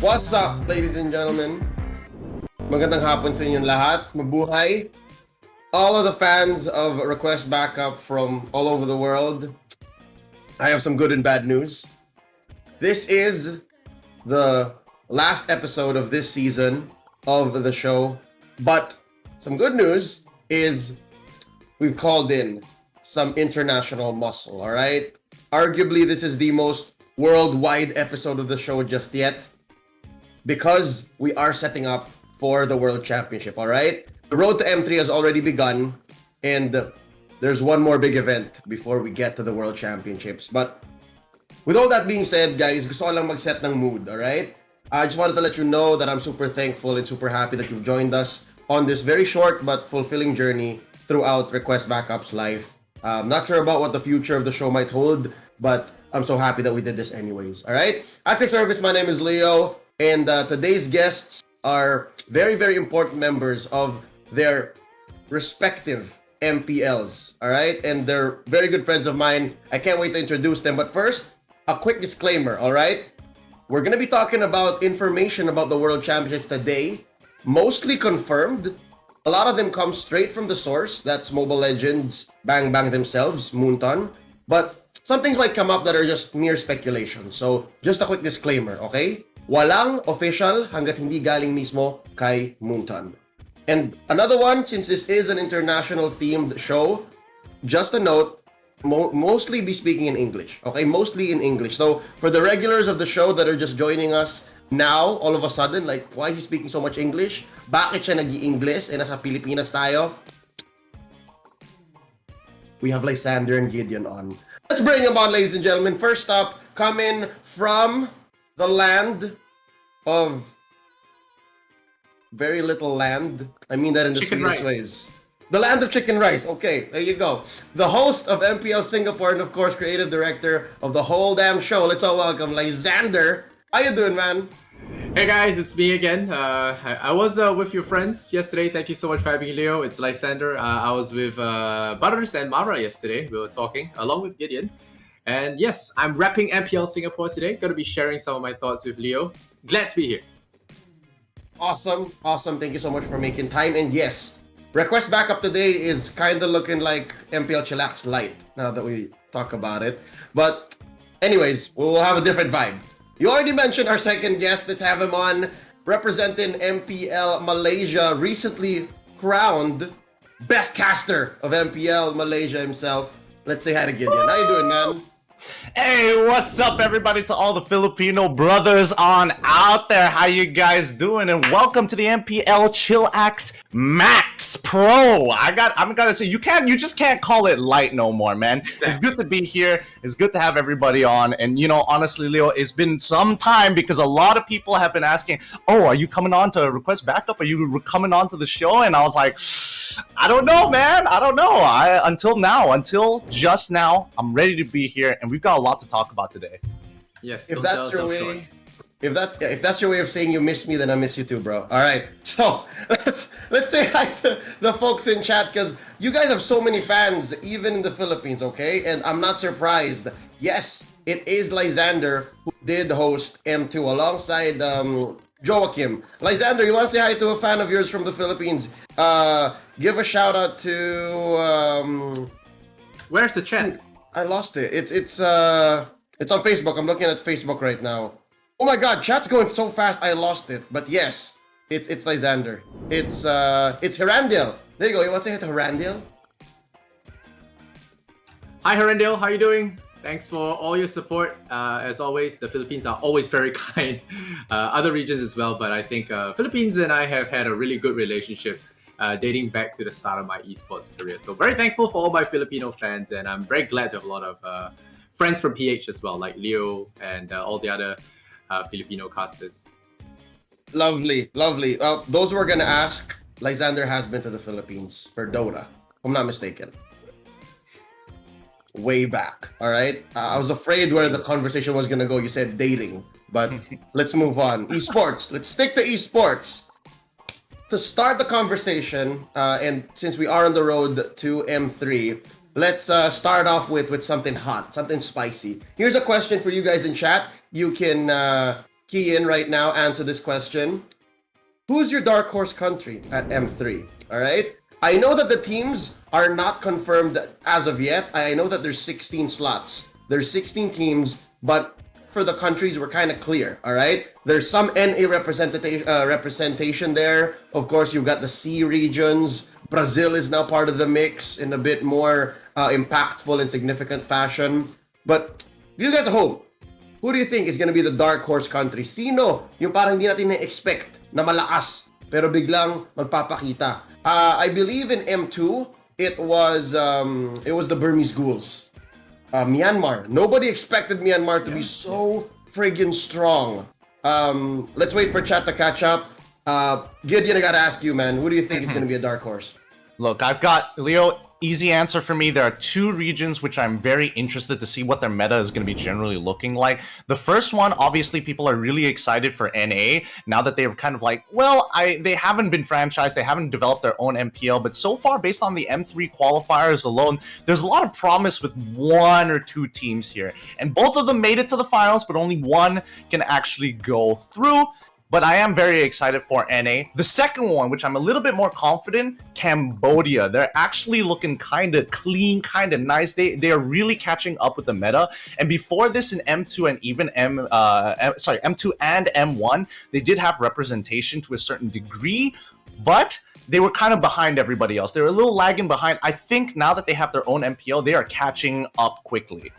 What's up, ladies and gentlemen? Magandang hapon sa inyong lahat. Mabuhay. All of the fans of Request Backup from all over the world. I have some good and bad news. This is the last episode of this season of the show. But some good news is we've called in some international muscle, all right? Arguably, this is the most worldwide episode of the show just yet, because we are setting up for the World Championship, all right? The road to M3 has already begun, and there's one more big event before we get to the World Championships. But with all that being said, guys, gusto ko lang mag-set ng mood, all right? I just wanted to let you know that I'm super thankful and super happy that you've joined us on this very short but fulfilling journey throughout Request Backup's life. I'm not sure about what the future of the show might hold, but I'm so happy that we did this anyways, all right? At your service, my name is Leo. And today's guests are very, very important members of their respective MPLs, all right? And they're very good friends of mine. I can't wait to introduce them. But first, a quick disclaimer, all right? We're going to be talking about information about the World Championships today, mostly confirmed. A lot of them come straight from the source. That's Mobile Legends, Bang Bang themselves, Moonton. But some things might come up that are just mere speculation. So just a quick disclaimer, okay? Walang official hanggat hindi galing mismo kay Moonton. And another one, since this is an international themed show, just a note, mostly be speaking in English. Okay, mostly in English. So for the regulars of the show that are just joining us now, all of a sudden, like, why is he speaking so much English? Bakit siya nag-i-English? Eh, nasa Pilipinas tayo. We have Lysander and Gideon on. Let's bring them on, ladies and gentlemen. First up, coming from the land of very little land. I mean that in the sweetest ways. The land of chicken rice. Okay, there you go. The host of MPL Singapore and, of course, creative director of the whole damn show. Let's all welcome Lysander. How you doing, man? Hey guys, it's me again. I was with your friends yesterday. Thank you so much for having me, Leo. It's Lysander. I was with Butters and Mara yesterday. We were talking along with Gideon. And yes, I'm repping MPL Singapore today. Going to be sharing some of my thoughts with Leo. Glad to be here. Awesome. Thank you so much for making time. And yes, Request Backup today is kind of looking like MPL Chillax Light now that we talk about it. But anyways, we'll have a different vibe. You already mentioned our second guest. Let's have him on, representing MPL Malaysia, recently crowned best caster of MPL Malaysia himself. Let's say hi to Gideon. How you doing, man? Hey, what's up, everybody, to all the Filipino brothers on out there? How you guys doing? And welcome to the MPL Chillax Max Pro. I'm gonna say you just can't call it light no more, man. Exactly. It's good to be here. It's good to have everybody on. And you know, honestly, Leo, it's been some time because a lot of people have been asking, "Oh, are you coming on to Request Backup? Are you coming on to the show?" And I was like, I don't know, man. I don't know. Until just now, I'm ready to be here, and we've got a lot to talk about today. Yes. If that's your way, if that's your way of saying you miss me, then I miss you too, bro. All right. So let's say hi to the folks in chat, because you guys have so many fans, even in the Philippines. Okay, and I'm not surprised. Yes, it is Lysander who did host M2 alongside Joachim. Lysander, you want to say hi to a fan of yours from the Philippines? Give a shout out to Where's the chat? I lost it. It's on Facebook. I'm looking at Facebook right now. Oh my god, chat's going so fast I lost it. But yes, it's Lysander. It's Herandil. There you go. You want to say hi to Herandil? Hi Herandil, how you doing? Thanks for all your support. As always, the Philippines are always very kind. Other regions as well, but I think Philippines and I have had a really good relationship dating back to the start of my esports career. So very thankful for all my Filipino fans, and I'm very glad to have a lot of friends from PH as well, like Leo and all the other Filipino casters. Lovely. Those who are gonna ask, Lysander has been to the Philippines for Dota, if I'm not mistaken. Way back, all right? I was afraid where the conversation was gonna go. You said dating, but let's move on. Esports. Let's stick to esports. To start the conversation, and since we are on the road to M3, let's start off with something hot, something spicy. Here's a question for you guys in chat. You can key in right now, answer this question. Who's your dark horse country at M3? All right. I know that the teams are not confirmed as of yet. I know that there's 16 slots. There's 16 teams, but for the countries, we're kind of clear. All right. There's some NA representation there. Of course, you've got the C regions. Brazil is now part of the mix in a bit more impactful and significant fashion. But you guys at home, who do you think is going to be the dark horse country? Sino yung parang hindi natin na-expect na malakas pero biglang magpapakita? I believe in M2, it was the Burmese Ghouls. Myanmar. Nobody expected Myanmar to be so friggin' strong. Let's wait for chat to catch up. Gideon, I gotta ask you, man. Who do you think is going to be a dark horse? Look, I've got, Leo, easy answer for me. There are two regions which I'm very interested to see what their meta is going to be generally looking like. The first one, obviously, people are really excited for NA now that they're kind of like, well, they haven't been franchised, they haven't developed their own MPL, but so far, based on the M3 qualifiers alone, there's a lot of promise with one or two teams here. And both of them made it to the finals, but only one can actually go through. But I am very excited for NA. The second one, which I'm a little bit more confident, Cambodia. They're actually looking kind of clean, kind of nice. They are really catching up with the meta. And before this in M2 and even M2 and M1, they did have representation to a certain degree, but they were kind of behind everybody else. They were a little lagging behind. I think now that they have their own MPL, they are catching up quickly.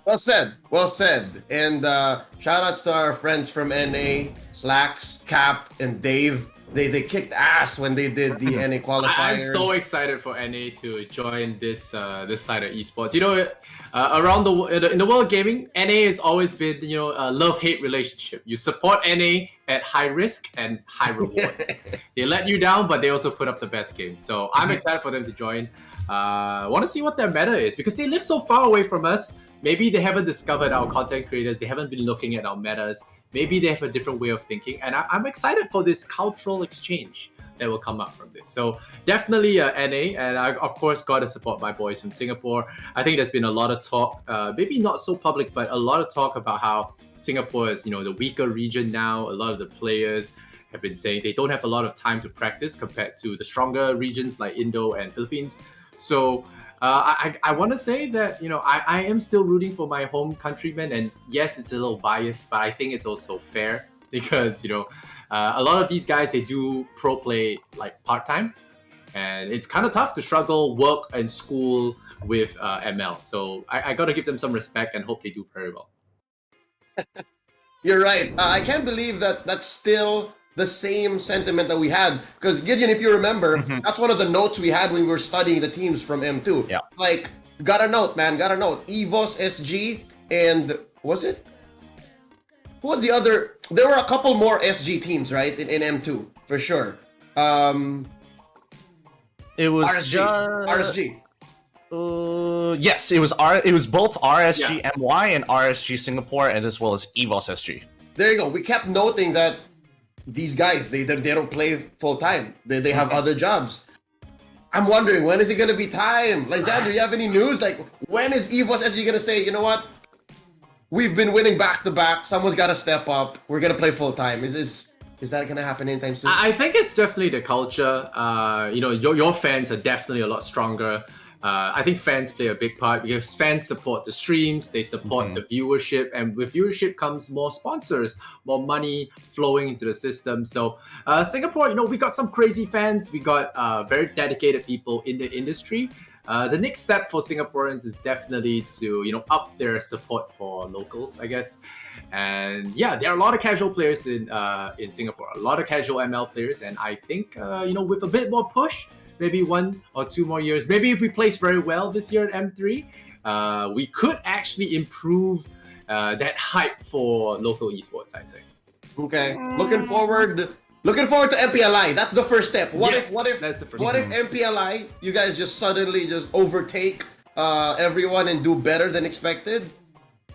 Well said. Well said. And shout outs to our friends from NA, Slacks, Cap, and Dave. They kicked ass when they did the NA qualifiers. I'm so excited for NA to join this this side of esports. You know, around in the world of gaming, NA has always been, you know, a love-hate relationship. You support NA at high risk and high reward. They let you down, but they also put up the best game. So I'm excited for them to join. Want to see what their meta is because they live so far away from us. Maybe they haven't discovered our content creators. They haven't been looking at our metas. Maybe they have a different way of thinking. And I'm excited for this cultural exchange that will come up from this. So definitely NA. And I, of course, got to support my boys from Singapore. I think there's been a lot of talk, maybe not so public, but a lot of talk about how Singapore is, you know, the weaker region now. A lot of the players have been saying they don't have a lot of time to practice compared to the stronger regions like Indo and Philippines. So I want to say that, you know, I am still rooting for my home countrymen, and yes, it's a little biased, but I think it's also fair because, you know, a lot of these guys, they do pro play like part-time, and it's kind of tough to struggle work and school with ML. So I got to give them some respect and hope they do very well. You're right. I can't believe that that's still the same sentiment that we had, because Gideon, if you remember, that's one of the notes we had when we were studying the teams from M2. Yeah. Like, got a note, man, got a note. EVOS, SG, and was it? Who was the other? There were a couple more SG teams, right, in M2 for sure. It was RSG. Yes, it was It was both RSG MY and RSG Singapore, and as well as EVOS SG. There you go. We kept noting that these guys, they don't play full time. They have other jobs. I'm wondering, when is it gonna be time? Lysander, you have any news? Like, when is EVOS SG gonna say, you know what? We've been winning back to back. Someone's gotta step up. We're gonna play full time. Is that gonna happen anytime soon? I think it's definitely the culture. You know, your fans are definitely a lot stronger. I think fans play a big part because fans support the streams, they support the viewership, and with viewership comes more sponsors, more money flowing into the system. So Singapore, you know, we got some crazy fans, we got very dedicated people in the industry. The next step for Singaporeans is definitely to, you know, up their support for locals, I guess. And yeah, there are a lot of casual players in Singapore, a lot of casual ML players, and I think you know, with a bit more push, maybe 1 or 2 more years. Maybe if we place very well this year at M3, we could actually improve that hype for local esports, I say. Okay. Looking forward to MPLI. That's the first step. What if that's the first what if MPLI, you guys just suddenly just overtake everyone and do better than expected?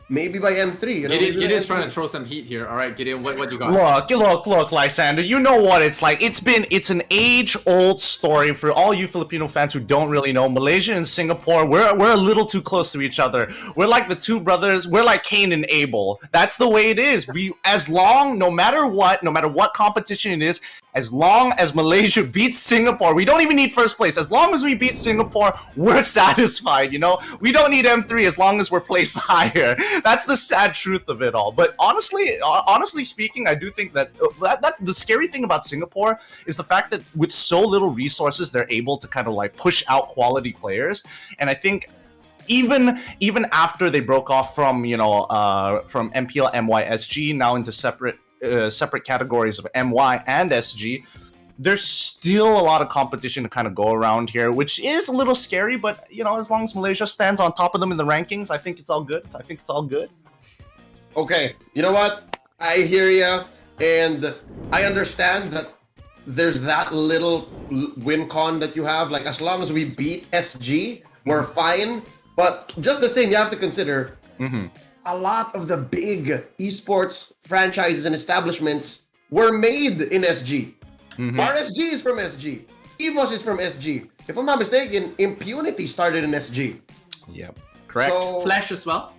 maybe by M3. You know, Gideon's trying to throw some heat here. All right, Gideon, what you got? Look, Lysander. You know what it's like. It's an age-old story for all you Filipino fans who don't really know. Malaysia and Singapore, we're a little too close to each other. We're like the two brothers. We're like Cain and Abel. That's the way it is. No matter what competition it is, as long as Malaysia beats Singapore, we don't even need first place. As long as we beat Singapore, we're satisfied, you know? We don't need M3 as long as we're placed higher. That's the sad truth of it all. But honestly speaking, I do think that that's the scary thing about Singapore is the fact that with so little resources, they're able to kind of like push out quality players. And I think even after they broke off from, from MPL MYSG now into separate categories of MY and SG, there's still a lot of competition to kind of go around here, which is a little scary, but as long as Malaysia stands on top of them in the rankings, I think it's all good. Okay, you know what? I hear ya, and I understand that there's that little win con that you have. Like, as long as we beat SG, we're fine. But just the same, you have to consider a lot of the big esports franchises and establishments were made in SG. RSG is from SG. EVOS is from SG. If I'm not mistaken, Impunity started in SG. Yep, correct. So, Flash as well.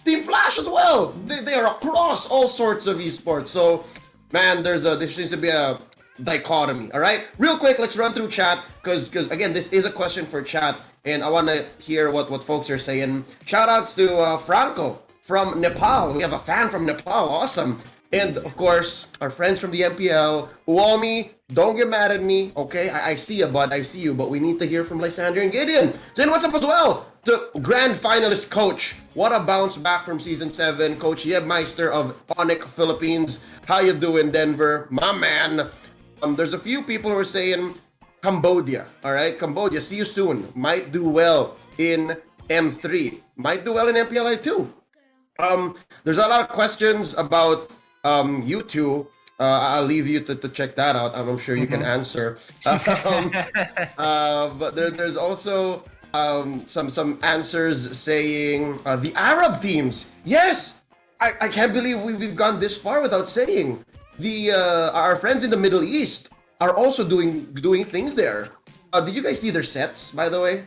Team Flash as well. They are across all sorts of esports. So, man, there seems to be a dichotomy. All right, real quick, let's run through chat because again, this is a question for chat, and I want to hear what folks are saying. Shout outs to Franco from Nepal. We have a fan from Nepal. Awesome. And of course, our friends from the MPL. Uomi, don't get mad at me, okay? I see you, bud. I see you, but we need to hear from Lysander and Gideon. Then what's up as well? The grand finalist coach. What a bounce back from season 7. Coach Yeb Meister of Onic Philippines. How you doing, Denver? My man. There's a few people who are saying Cambodia. All right, Cambodia, see you soon. Might do well in M3. Might do well in MPLI too. There's a lot of questions about you two. I'll leave you to check that out. I'm sure you can answer. But there's also some answers saying the Arab teams. Yes, I can't believe we've gone this far without saying our friends in the Middle East are also doing things there. Did you guys see their sets, by the way?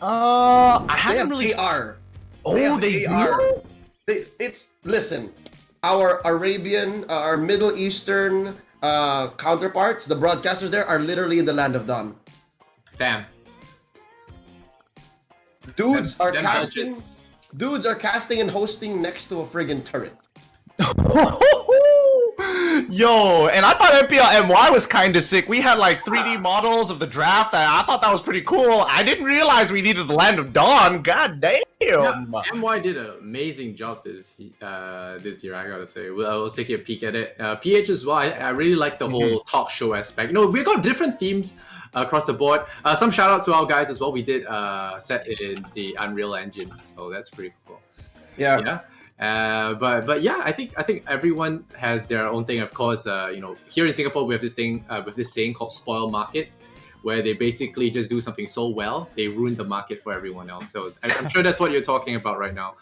I haven't really. They are. Oh, they are. Listen, our Arabian, our Middle Eastern counterparts, the broadcasters there, are literally in the land of Dawn. Damn. Dudes are casting and hosting next to a friggin' turret. Yo, and I thought MPL MY was kind of sick. We had like 3D models of the draft. I thought that was pretty cool. I didn't realize we needed the Land of Dawn. God damn. Yeah, MY did an amazing job this year, I gotta say. I was taking a peek at it. PH as well, I really like the whole talk show aspect. We got different themes across the board. Some shout out to our guys as well. We did set in the Unreal Engine, so that's pretty cool. Yeah. But yeah, I think everyone has their own thing. Of course, here in Singapore we have this thing with this saying called spoil market, where they basically just do something so well they ruin the market for everyone else. So I'm sure that's what you're talking about right now.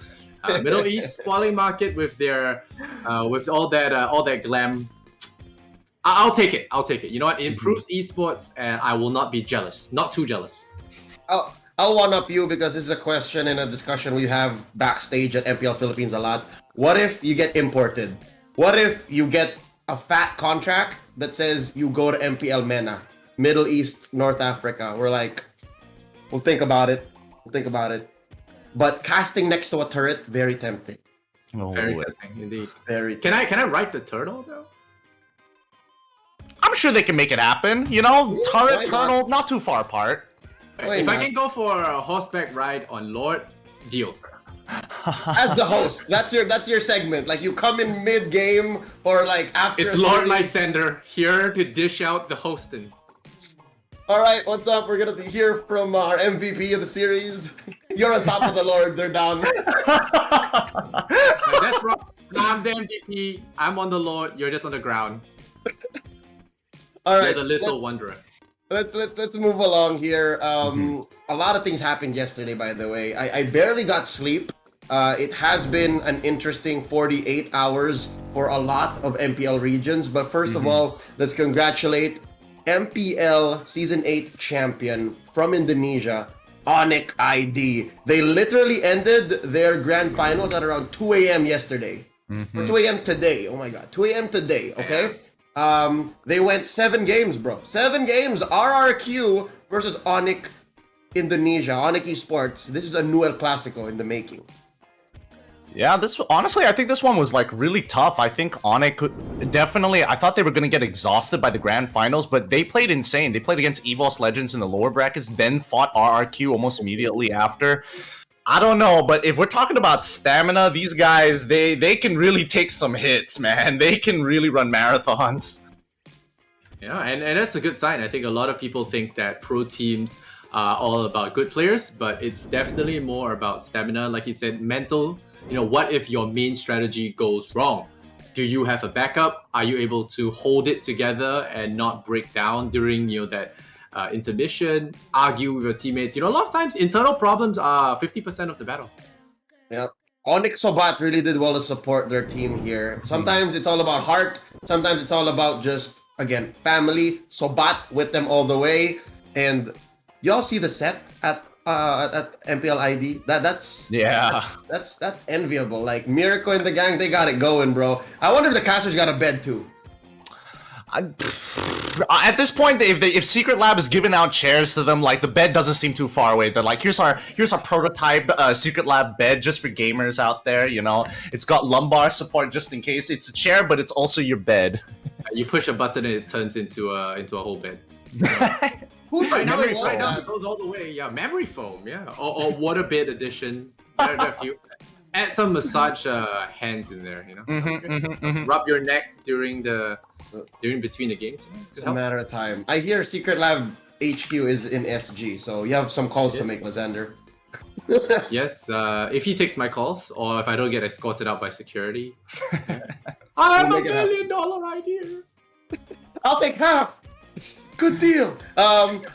Middle East spoiling market with their with all that glam. I'll take it. You know what? It improves esports, and I will not be jealous. Not too jealous. I'll one-up you because this is a question and a discussion we have backstage at MPL Philippines a lot. What if you get imported? What if you get a fat contract that says you go to MPL MENA, Middle East, North Africa? We're like, we'll think about it. But casting next to a turret, very tempting. Oh, very tempting, indeed. Very. Can I write the turtle though? I'm sure they can make it happen. Turret, turtle, not too far apart. If I can go for a horseback ride on Lord, deal. As the host, that's your segment. Like, you come in mid-game or like after. It's Lord Lysander here to dish out the hosting. All right, what's up? We're gonna hear from our MVP of the series. You're on top of the Lord. They're down. That's right. I'm the MVP. I'm on the Lord. You're just on the ground. All right. You're the little wanderer. Let's move along here. A lot of things happened yesterday, by the way. I barely got sleep It has been an interesting 48 hours for a lot of MPL regions. But first of all, let's congratulate MPL Season 8 champion from Indonesia, Onyx ID. They literally ended their grand finals at around 2 a.m. yesterday. Or 2 a.m. today. Oh my god. 2 a.m. today, okay? They went 7 games, bro. 7 games. RRQ versus Onyx Indonesia. Onyx Esports. This is a new El Clasico in the making. Yeah, honestly, I think this one was like really tough. I think Onyx definitely. I thought they were gonna get exhausted by the grand finals, but they played insane. They played against EVOS Legends in the lower brackets, then fought RRQ almost immediately after. I don't know, but if we're talking about stamina, these guys they can really take some hits, man. They can really run marathons. Yeah, and that's a good sign. I think a lot of people think that pro teams are all about good players, but it's definitely more about stamina. Like you said, mental. What if your main strategy goes wrong? Do you have a backup? Are you able to hold it together and not break down during that intermission? Argue with your teammates. A lot of times internal problems are 50% of the battle. Yeah. Onyx Sobat really did well to support their team here. Sometimes it's all about heart. Sometimes it's all about just, again, family. Sobat with them all the way. And y'all see the set at MPL ID? That's enviable. Like Miracle and the gang, they got it going, bro. I wonder if the casters got a bed too. At this point, if Secret Lab is giving out chairs to them, like the bed doesn't seem too far away. They're like, here's our prototype Secret Lab bed just for gamers out there. It's got lumbar support just in case. It's a chair, but it's also your bed. You push a button and it turns into a whole bed. Who's Memory foam? It goes all the way. Yeah, memory foam. Yeah, or water bed edition. There are a few. Add some massage hands in there. Rub your neck during between the games. It's a matter of time. I hear Secret Lab HQ is in SG, so you have some calls to make, Lysander. Yes, if he takes my calls, or if I don't get escorted out by security. I have $1 million idea. I'll take half. Good deal.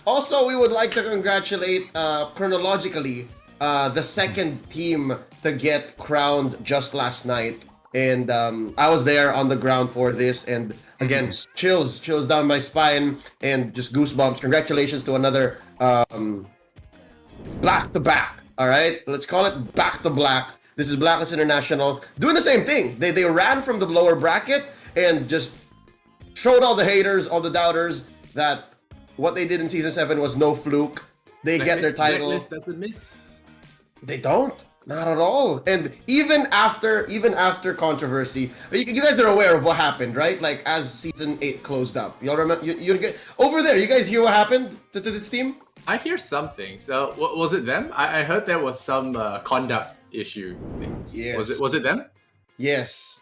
Also, we would like to congratulate chronologically the second team to get crowned just last night. And I was there on the ground for this. And again, chills down my spine and just goosebumps. Congratulations to another back-to-back. All right, let's call it back-to-black. This is Blacklist International doing the same thing. They ran from the lower bracket and just showed all the haters, all the doubters, that what they did in Season 7 was no fluke. They get their title. Blacklist doesn't miss. They don't. Not at all. And even after controversy, you guys are aware of what happened, right? Like as Season 8 closed up. Y'all remember? You get over there. You guys hear what happened to this team? I hear something. So was it them? I heard there was some conduct issue things. Yes. Was it them? Yes.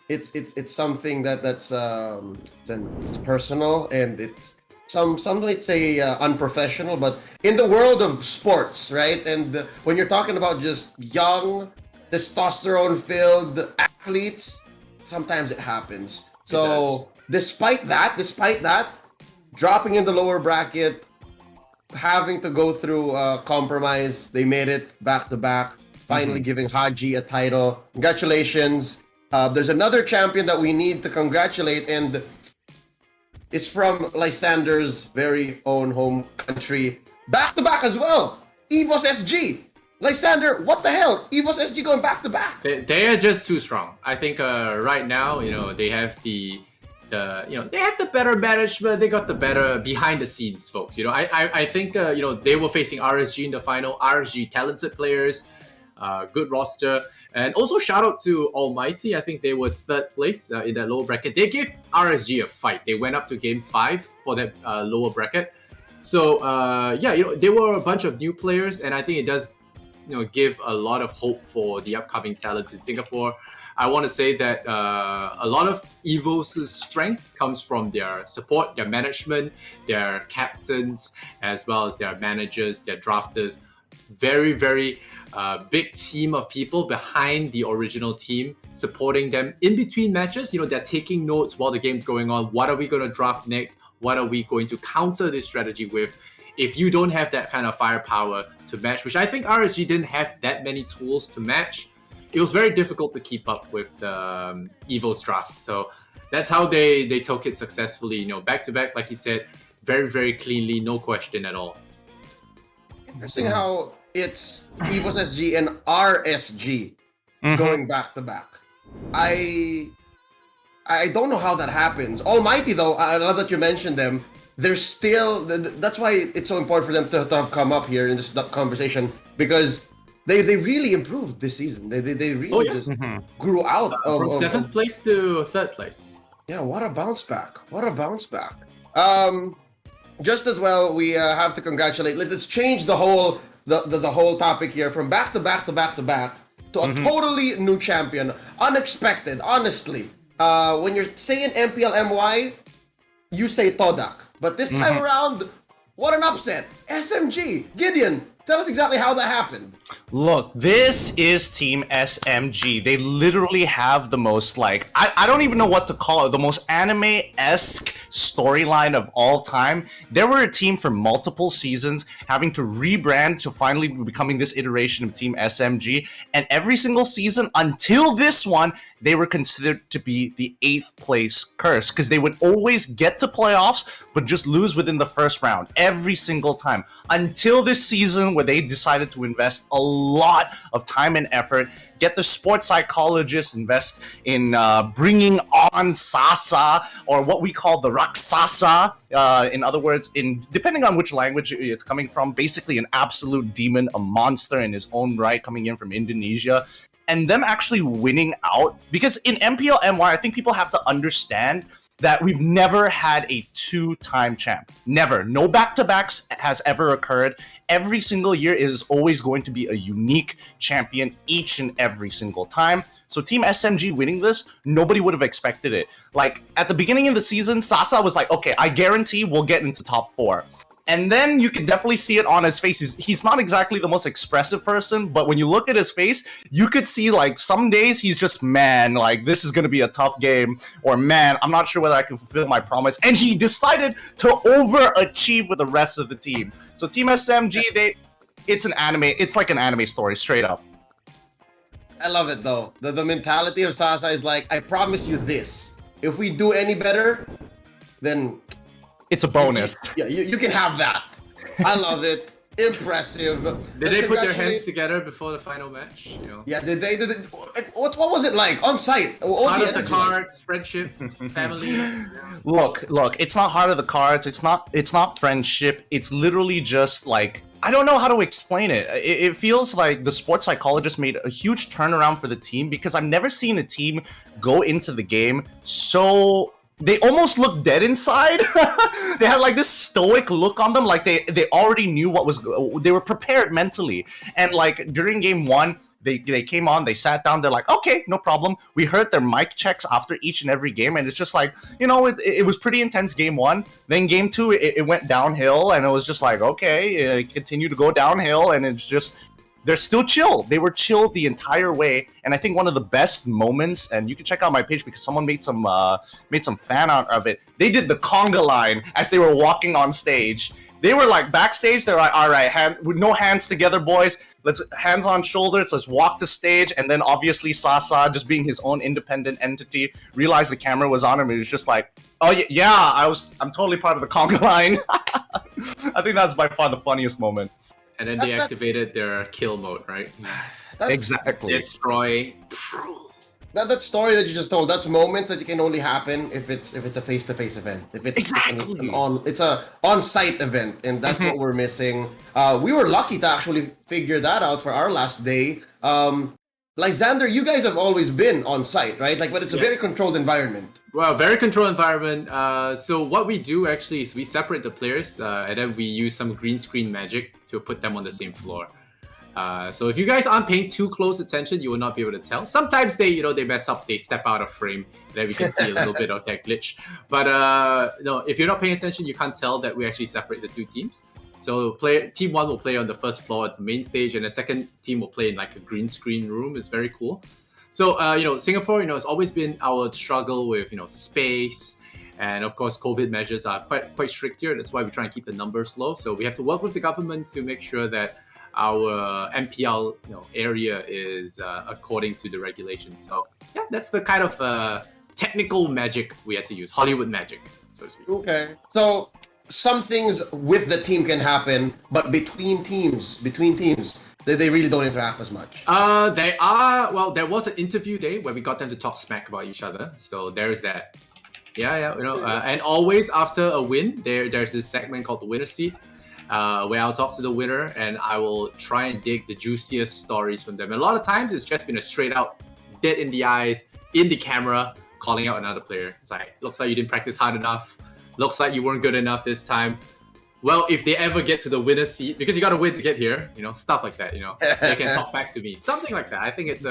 It's something that's it's personal, and it's some might say unprofessional, but in the world of sports, right? And when you're talking about just young, testosterone-filled athletes, sometimes it happens. So despite that, dropping in the lower bracket, having to go through compromise, they made it back to back, finally giving Haji a title. Congratulations. There's another champion that we need to congratulate, and it's from Lysander's very own home country. Back-to-back as well. EVOS SG. Lysander, what the hell? EVOS SG going back-to-back. They are just too strong. I think right now, they have they have the better management. They got the better behind-the-scenes folks. I think they were facing RSG in the final. RSG talented players, good roster. And also shout out to Almighty. I think they were 3rd place in that lower bracket. They gave RSG a fight. They went up to game 5 for that lower bracket. So they were a bunch of new players, and I think it does give a lot of hope for the upcoming talents in Singapore. I want to say that a lot of EVO's strength comes from their support, their management, their captains, as well as their managers, their drafters. Very, very big team of people behind the original team, supporting them in between matches. They're taking notes while the game's going on. What are we going to draft next? What are we going to counter this strategy with? if you don't have that kind of firepower to match, which I think RSG didn't have that many tools to match, it was very difficult to keep up with the Evo's drafts. So that's how they took it successfully. Back to back, like you said, very, very cleanly, no question at all. Interesting how it's Evo's SG and RSG going back to back. I don't know how that happens. Almighty, though, I love that you mentioned them. They're still... That's why it's so important for them to have come up here in this conversation, because they really improved this season. They really just grew out from 7th place to 3rd place. Yeah, what a bounce back. What a bounce back. Just as well, we have to congratulate... Let's change the whole topic here from back to back to back to back to a totally new champion. Unexpected, honestly. When you're saying MPL-MY, you say Todak. But this time around, what an upset. SMG. Gideon, tell us exactly how that happened. Look, this is Team SMG. They literally have the most, like, I don't even know what to call it, the most anime-esque storyline of all time. They were a team for multiple seasons, having to rebrand to finally becoming this iteration of Team SMG. And every single season, until this one, they were considered to be the 8th place curse, because they would always get to playoffs, but just lose within the first round, every single time. Until this season, where they decided to invest a lot of time and effort, get the sports psychologists, invest in bringing on Sasa, or what we call the Raksasa. In other words, depending on which language it's coming from, basically an absolute demon, a monster in his own right, coming in from Indonesia. And them actually winning out, because in MPL-MY, I think people have to understand that we've never had a 2-time champ. Never. No back-to-backs has ever occurred. Every single year it is always going to be a unique champion each and every single time. So Team SMG winning this, nobody would have expected it. Like, at the beginning of the season, Sasa was like, okay, I guarantee we'll get into top 4. And then you can definitely see it on his face. He's not exactly the most expressive person, but when you look at his face, you could see, like, some days he's just, man, like, this is going to be a tough game, or, man, I'm not sure whether I can fulfill my promise. And he decided to overachieve with the rest of the team. So Team SMG, it's like an anime story, straight up. I love it, though. The mentality of Sasa is like, I promise you this. If we do any better, then... It's a bonus. Yeah, you can have that. I love it. Impressive. Did they put their hands together before the final match? Yeah, did they? What was it like on site? Heart of the cards, friendship, family. Look, it's not heart of the cards. It's not friendship. It's literally just like, I don't know how to explain it. It feels like the sports psychologist made a huge turnaround for the team, because I've never seen a team go into the game so... They almost looked dead inside. They had like this stoic look on them, like they already knew what was. They were prepared mentally, and like during game 1, they came on, they sat down, they're like, okay, no problem. We heard their mic checks after each and every game, and it's just like, it was pretty intense game 1. Then game 2, it went downhill, and it was just like, okay, it continued to go downhill, and it's just. They're still chill. They were chill the entire way, and I think one of the best moments, and you can check out my page because someone made some fan art of it. They did the conga line as they were walking on stage. They were like backstage. They're like, all right, with no hands together, boys. Let's hands on shoulders. Let's walk to stage, and then obviously Sasa, just being his own independent entity, realized the camera was on him. He was just like, oh yeah, I'm totally part of the conga line. I think that's by far the funniest moment. And then they activated their kill mode, right? Exactly. Destroy. That story that you just told, that's moments that can only happen if it's a face-to-face event. If it's exactly. It's a on-site event, and that's what we're missing. We were lucky to actually figure that out for our last day. Lysander, you guys have always been on site, right? But it's a very controlled environment. Well, very controlled environment. So what we do actually is we separate the players, and then we use some green screen magic to put them on the same floor. So if you guys aren't paying too close attention, you will not be able to tell. Sometimes they mess up, they step out of frame, then we can see a little bit of that glitch. But if you're not paying attention, you can't tell that we actually separate the 2 teams. So team 1 will play on the first floor at the main stage, and the second team will play in like a green screen room. It's very cool. So Singapore, it's always been our struggle with space And of course, COVID measures are quite strict here. That's why we try and keep the numbers low. So we have to work with the government to make sure that our MPL area is according to the regulations. So yeah, that's the kind of technical magic we had to use, Hollywood magic, so to speak. Okay. So some things with the team can happen, but between teams, they really don't interact as much. There was an interview day where we got them to talk smack about each other. So there's that. Yeah. And always after a win, there's this segment called the winner seat, where I'll talk to the winner and I will try and dig the juiciest stories from them. And a lot of times it's just been a straight out, dead in the eyes, in the camera, calling out another player. It's like, looks like you didn't practice hard enough. Looks like you weren't good enough this time. Well, if they ever get to the winner seat, because you got to win to get here, stuff like that, they can talk back to me. Something like that. I think it's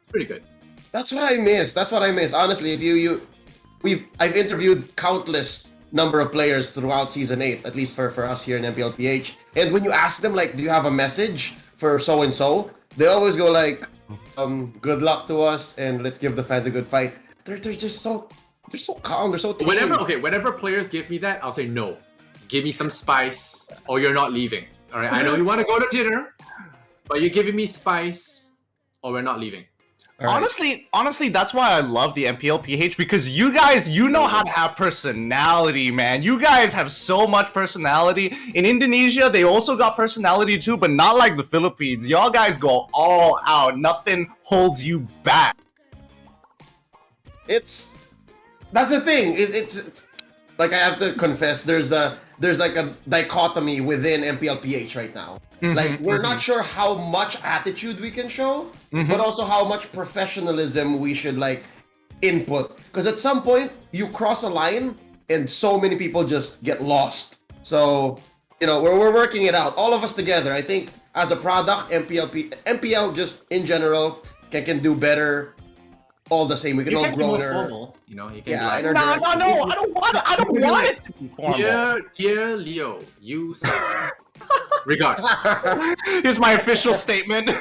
pretty good. That's what I miss. Honestly, if I've interviewed countless number of players throughout season 8, at least for us here in MPLPH. And when you ask them, like, do you have a message for so and so? They always go like, good luck to us and let's give the fans a good fight. They're so calm. They're so tame. Whenever players give me that, I'll say no. Give me some spice, or you're not leaving. All right. I know you want to go to dinner, but you're giving me spice, or we're not leaving. Right. Honestly, that's why I love the MPLPH, because you guys, know how to have personality, man. You guys have so much personality. In Indonesia, they also got personality too, but not like the Philippines. Y'all guys go all out. Nothing holds you back. That's the thing. It's like, I have to confess, there's like a dichotomy within MPLPH right now. Like, we're not sure how much attitude we can show, but also how much professionalism we should like input. Because at some point you cross a line and so many people just get lost. So, we're working it out, all of us together. I think as a product, MPL just in general can do better. All the same, we can all grow there. Formal, you can no, I don't want it to be formal. Dear Leo, you suck. Regards. Here's my official statement.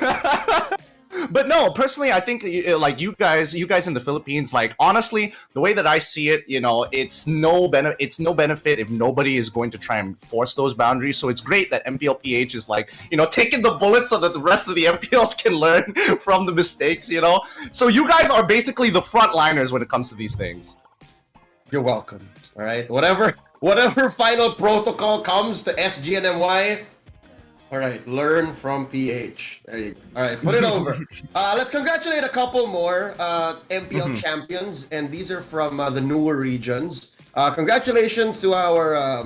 But no, personally, I think like you guys in the Philippines, like, honestly, the way that I see it, it's no benefit if nobody is going to try and force those boundaries. So it's great that MPLPH is like, taking the bullets so that the rest of the MPLs can learn from the mistakes, So you guys are basically the frontliners when it comes to these things. You're welcome. All right, whatever final protocol comes to SG and MY. All right, learn from PH. There you go. All right, put it over. Let's congratulate a couple more MPL champions, and these are from the newer regions. Congratulations to our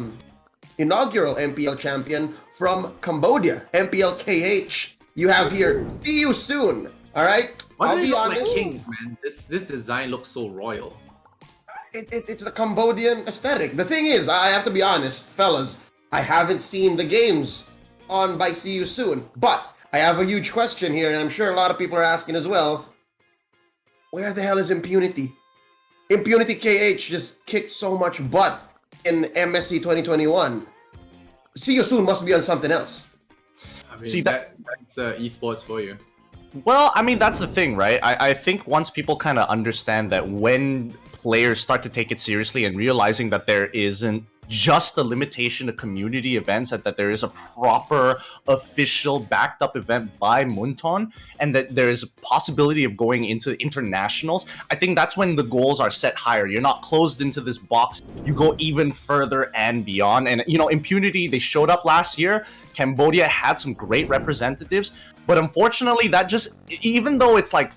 inaugural MPL champion from Cambodia, MPL KH. You have here, see you soon. All right? Why do they look like kings, man? This design looks so royal. It's the Cambodian aesthetic. The thing is, I have to be honest, fellas, I haven't seen the games on by See You Soon, but I have a huge question here, and I'm sure a lot of people are asking as well. Where the hell is Impunity? Impunity KH just kicked so much butt in MSC 2021. See You Soon must be on something else. I mean, that's esports for you. Well, I mean, that's the thing, right? I think once people kind of understand that when players start to take it seriously and realizing that there isn't just a limitation of community events, that there is a proper official backed up event by Munton, and that there is a possibility of going into internationals, I think that's when the goals are set higher. You're not closed into this box. You go even further and beyond. And, Impunity, they showed up last year. Cambodia had some great representatives, but unfortunately that just, even though it's like,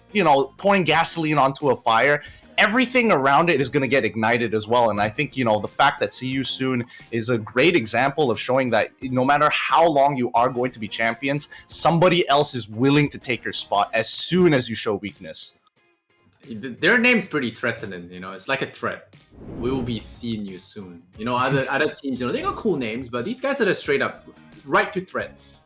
pouring gasoline onto a fire, everything around it is going to get ignited as well. And I think, the fact that See You Soon is a great example of showing that no matter how long you are going to be champions, somebody else is willing to take your spot as soon as you show weakness. Their name's pretty threatening, it's like a threat. We will be seeing you soon. Other teams, they got cool names, but these guys are just straight up right to threats.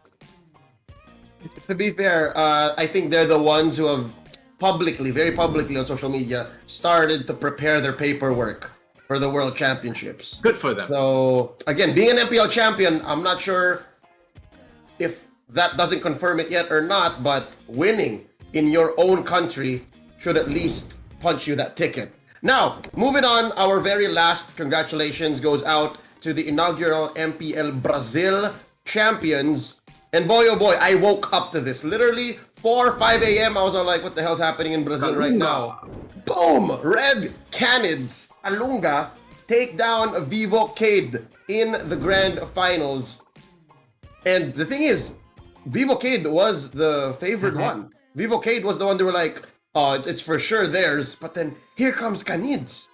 To be fair, I think they're the ones who have very publicly on social media, started to prepare their paperwork for the World Championships. Good for them. So, again, being an MPL champion, I'm not sure if that doesn't confirm it yet or not, but winning in your own country should at least punch you that ticket. Now, moving on, our very last congratulations goes out to the inaugural MPL Brazil champions. And boy, oh boy, I woke up to this. Literally, 4 5 a.m., I was all like, what the hell's happening in Brazil right now? Boom! Red Canids, Alunga, take down Vivo Cade in the grand finals. And the thing is, Vivo Cade was the favored one. Vivo Cade was the one they were like, oh, it's for sure theirs. But then here comes Canids.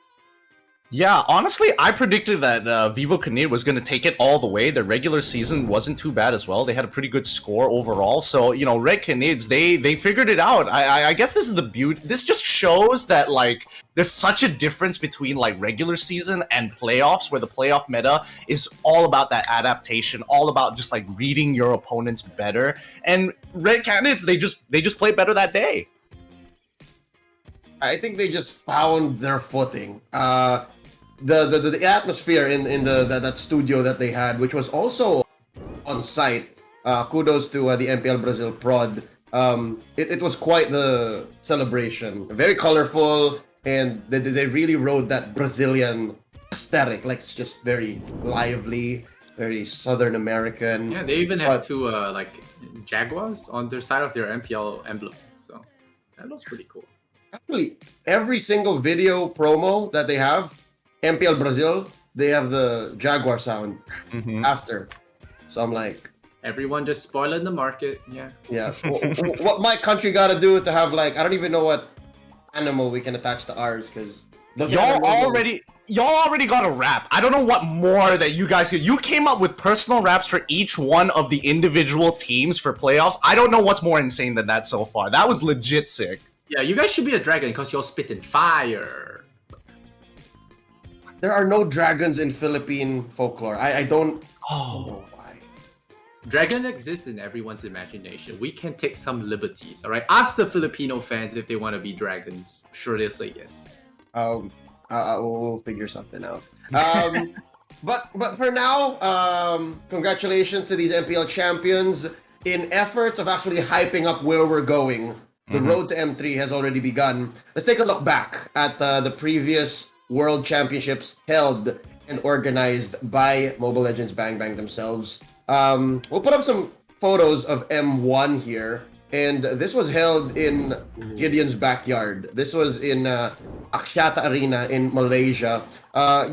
Yeah, honestly, I predicted that Vivo Canid was going to take it all the way. Their regular season wasn't too bad as well. They had a pretty good score overall. So, you know, Red Canids, they figured it out. I guess this is the beauty. This just shows that, like, there's such a difference between, like, regular season and playoffs, where the playoff meta is all about that adaptation, all about just, like, reading your opponents better. And Red Canids, they just played better that day. I think they just found their footing. The atmosphere in that studio that they had, which was also on site. Kudos to the MPL Brazil prod. It was quite the celebration. Very colorful, and they really rode that Brazilian aesthetic. Like, it's just very lively, very Southern American. Yeah, they even have two like jaguars on their side of their MPL emblem. So that looks pretty cool. Actually, every single video promo that they have, MPL Brazil, they have the Jaguar sound after. So I'm like, everyone just spoiling the market. Yeah. Yeah. What my country got to do to have, like, I don't even know what animal we can attach to ours, because y'all already got a rap. I don't know what more that you guys you came up with personal raps for each one of the individual teams for playoffs. I don't know what's more insane than that so far. That was legit sick. Yeah, you guys should be a dragon because you're spitting fire. There are no dragons in Philippine folklore. I don't know why. Dragon exists in everyone's imagination. We can take some liberties, all right? Ask the Filipino fans if they want to be dragons. I'm sure they'll say yes. We'll figure something out. But for now, congratulations to these MPL champions. In efforts of actually hyping up where we're going, the road to M3 has already begun. Let's take a look back at the previous World Championships held and organized by Mobile Legends Bang Bang themselves. We'll put up some photos of M1 here. And this was held in Gideon's backyard. This was in Axiata Arena in Malaysia.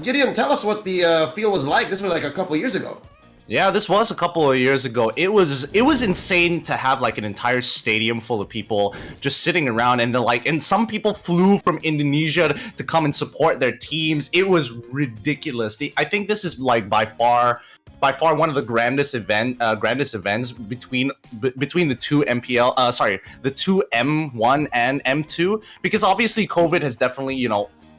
Gideon, tell us what the field was like. This was like a couple years ago. Yeah, this was a couple of years ago. It was insane to have like an entire stadium full of people just sitting around, and and some people flew from Indonesia to come and support their teams. It was ridiculous. I think this is like by far one of the grandest events between the two the two M1 and M2, because obviously COVID has definitely,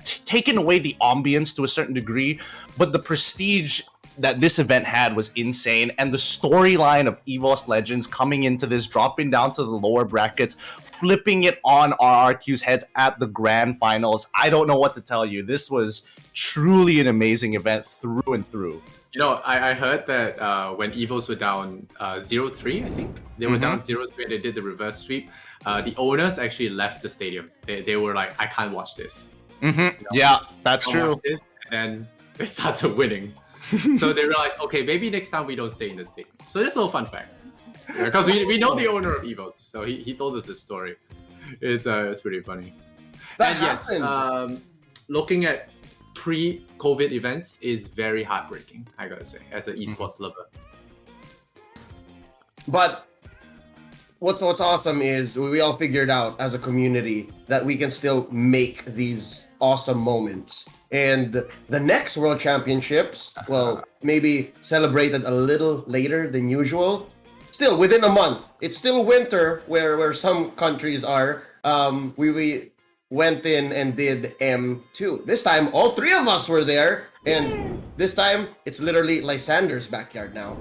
taken away the ambience to a certain degree, but the prestige that this event had was insane, and the storyline of EVOS Legends coming into this, dropping down to the lower brackets, flipping it on RRQ's heads at the grand finals. I don't know what to tell you. This was truly an amazing event through and through. I heard that when EVOS were down 0-3, I think they were down 0-3, and they did the reverse sweep. The owners actually left the stadium. They were like, I can't watch this. Yeah, that's true. And then they started winning. So they realized, okay, maybe next time we don't stay in the stadium. So just a little fun fact, because we know the owner of EVOS, so he told us this story. It's pretty funny. That and yes, looking at pre-COVID events is very heartbreaking, I gotta say, as an esports lover. But what's awesome is we all figured out as a community that we can still make these awesome moments. And the next World Championships, well, maybe celebrated a little later than usual. Still within a month. It's still winter where some countries are. We went in and did M2. This time, all three of us were there. And this time, it's literally Lysander's backyard now.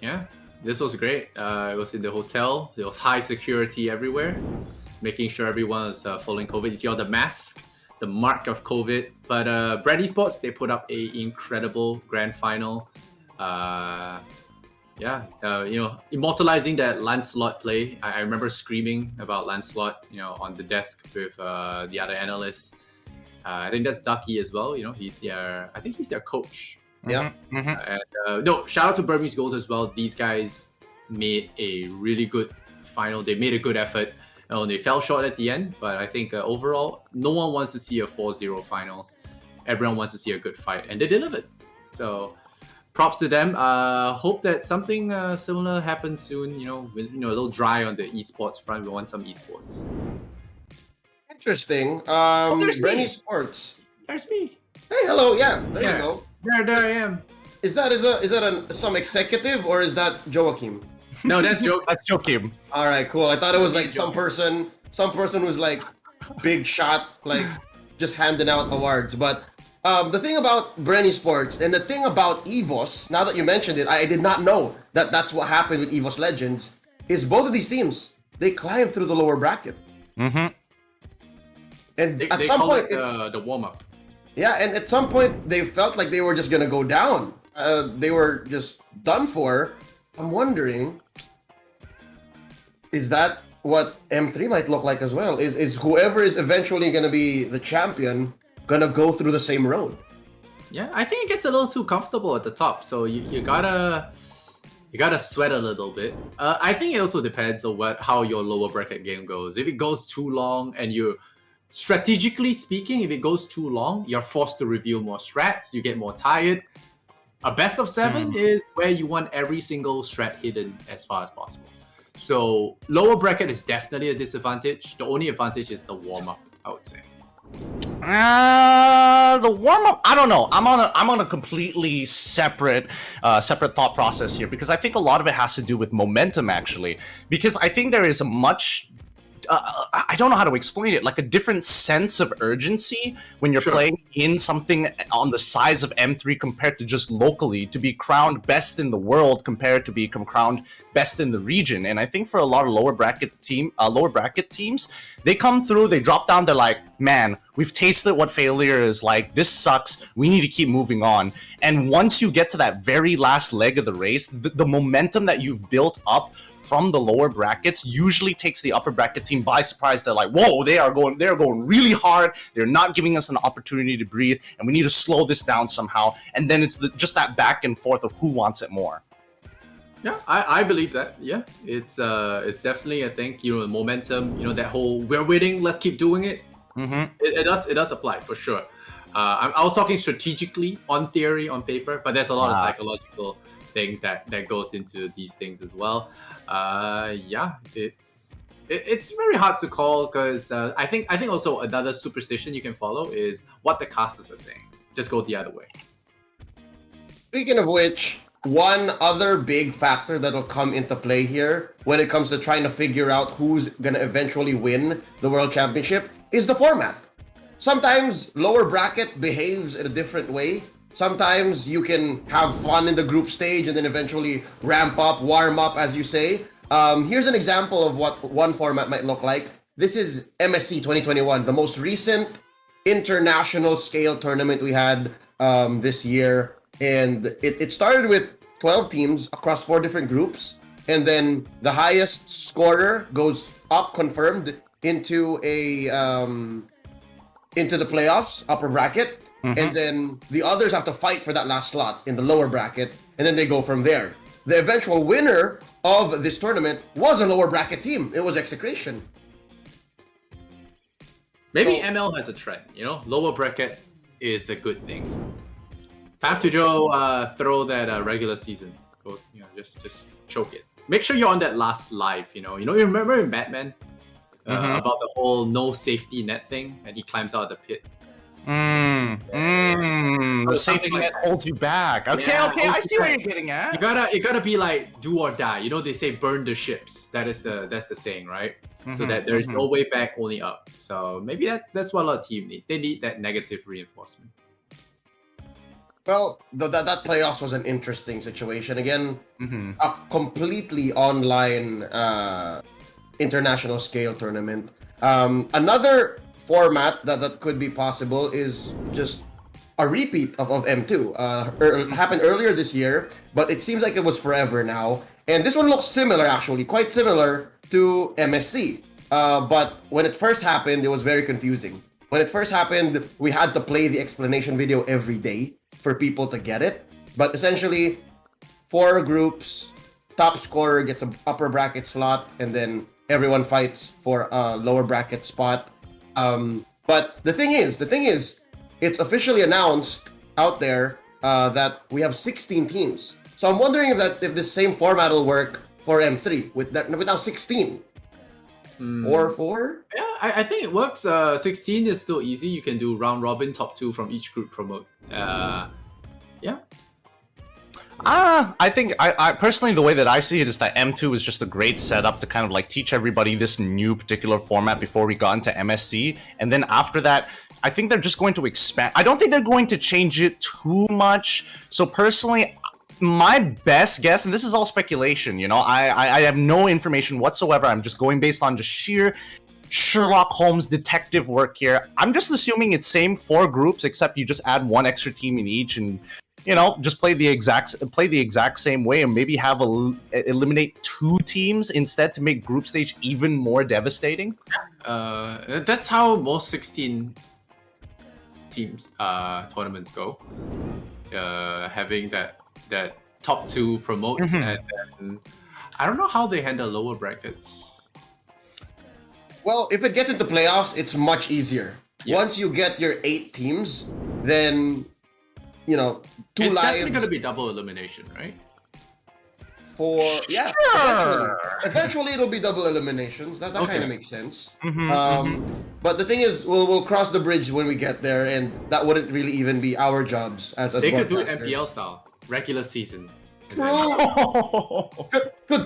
Yeah, this was great. It was in the hotel. There was high security everywhere, making sure everyone was following COVID. You see all the masks, the mark of COVID. But Brad Esports, they put up a incredible grand final. Immortalizing that Lancelot play. I remember screaming about Lancelot, on the desk with the other analysts. I think that's Ducky as well. I think he's their coach. Yeah. And no, shout out to Burmese Goals as well. These guys made a really good final. They made a good effort. They fell short at the end, but I think overall, no one wants to see a 4-0 finals. Everyone wants to see a good fight, and they delivered. So, props to them. Hope that something similar happens soon. A little dry on the esports front. We want some esports. Interesting. there's Rennie me. Sports. There's me. Hey, hello. Yeah, there Yeah. you go. There I am. Is that some executive or is that Joachim? No, that's joke. That's Joachim. All right, cool. I thought it was like some person who's like big shot, like just handing out awards. But the thing about Brenny Sports and the thing about EVOS, now that you mentioned it, I did not know that that's what happened with EVOS Legends, is both of these teams, they climbed through the lower bracket. Mm-hmm. And They at some call point, it the warm-up. yeah, and at some point they felt like they were just gonna go down. They were just done for. I'm wondering, is that what M3 might look like as well? Is whoever is eventually gonna be the champion gonna go through the same road? Yeah, I think it gets a little too comfortable at the top, so you gotta sweat a little bit. I think it also depends on how your lower bracket game goes. If it goes too long and strategically speaking, if it goes too long, you're forced to reveal more strats, you get more tired. A best of 7 is where you want every single strat hidden as far as possible. So lower bracket is definitely a disadvantage. The only advantage is the warm-up, I would say. The warm-up, I don't know. I'm on a completely separate thought process here, because I think a lot of it has to do with momentum, actually. Because I think there is a much I don't know how to explain it, like a different sense of urgency when you're playing in something on the size of M3 compared to just locally, to be crowned best in the world compared to become crowned best in the region. And I think for a lot of lower bracket teams, they come through, they drop down, they're like, man, we've tasted what failure is like, this sucks, we need to keep moving on. And once you get to that very last leg of the race, the momentum that you've built up from the lower brackets usually takes the upper bracket team by surprise. They're like, whoa, they're going really hard, they're not giving us an opportunity to breathe, and we need to slow this down somehow. And then it's just that back and forth of who wants it more. Yeah, I believe that. Yeah, it's definitely, I think, the momentum, that whole we're winning, let's keep doing it. It does apply for sure. I was talking strategically, on theory, on paper, but there's a lot of psychological thing that goes into these things as well. Yeah, it's very hard to call, because I think also another superstition you can follow is what the casters are saying. Just go the other way. Speaking of which, one other big factor that'll come into play here when it comes to trying to figure out who's gonna eventually win the World Championship is the format. Sometimes lower bracket behaves in a different way. Sometimes you can have fun in the group stage and then eventually ramp up, warm up, as you say. Here's an example of what one format might look like. This is MSC 2021, the most recent international scale tournament we had this year. And it started with 12 teams across 4 different groups. And then the highest scorer goes up, confirmed, into the playoffs, upper bracket. And then the others have to fight for that last slot in the lower bracket, and then they go from there. The eventual winner of this tournament was a lower bracket team. It was Execration. Maybe ML has a trend, lower bracket is a good thing. Time to go throw that regular season. Go, just choke it. Make sure you're on that last live. You remember in Batman about the whole no safety net thing, and he climbs out of the pit. The safety net holds you back. Okay, I see where you're getting at. You gotta be like do or die. They say burn the ships. That's the saying, right? So that there's no way back, only up. So maybe that's what a lot of team needs. They need that negative reinforcement. Well, that playoffs was an interesting situation. Again, a completely online international scale tournament. Another format that could be possible is just a repeat of M2. It happened earlier this year, but it seems like it was forever now. And this one looks similar, actually, quite similar to MSC. But when it first happened, it was very confusing. when it first happened, we had to play the explanation video every day for people to get it. But essentially, 4 groups, top scorer gets an upper bracket slot, and then everyone fights for a lower bracket spot. But the thing is, it's officially announced out there that we have 16 teams. So I'm wondering if this same format will work for M3 with now 16. Or 4? Yeah, I think it works. 16 is still easy. You can do round robin, top 2 from each group promote. Yeah. I think I personally, the way that I see it is that M2 is just a great setup to kind of like teach everybody this new particular format before we got into MSC, and then after that, I think they're just going to expand. I don't think they're going to change it too much. So personally, my best guess, and this is all speculation, you know, I have no information whatsoever. I'm just going based on just sheer Sherlock Holmes detective work here. I'm just assuming it's same 4 groups, except you just add 1 extra team in each, and you know, just play the exact same way, and maybe have eliminate 2 teams instead to make group stage even more devastating. That's how most 16 teams tournaments go. Having that top 2 promotes, and then I don't know how they handle lower brackets. Well, if it gets into playoffs, it's much easier. Yeah. Once you get your 8 teams, then you know, 2 it's lives. It's definitely going to be double elimination, right? Eventually it'll be double eliminations. That kind of makes sense. But the thing is, we'll cross the bridge when we get there, and that wouldn't really even be our jobs as they could do it broadcasters. MPL style, regular season. Could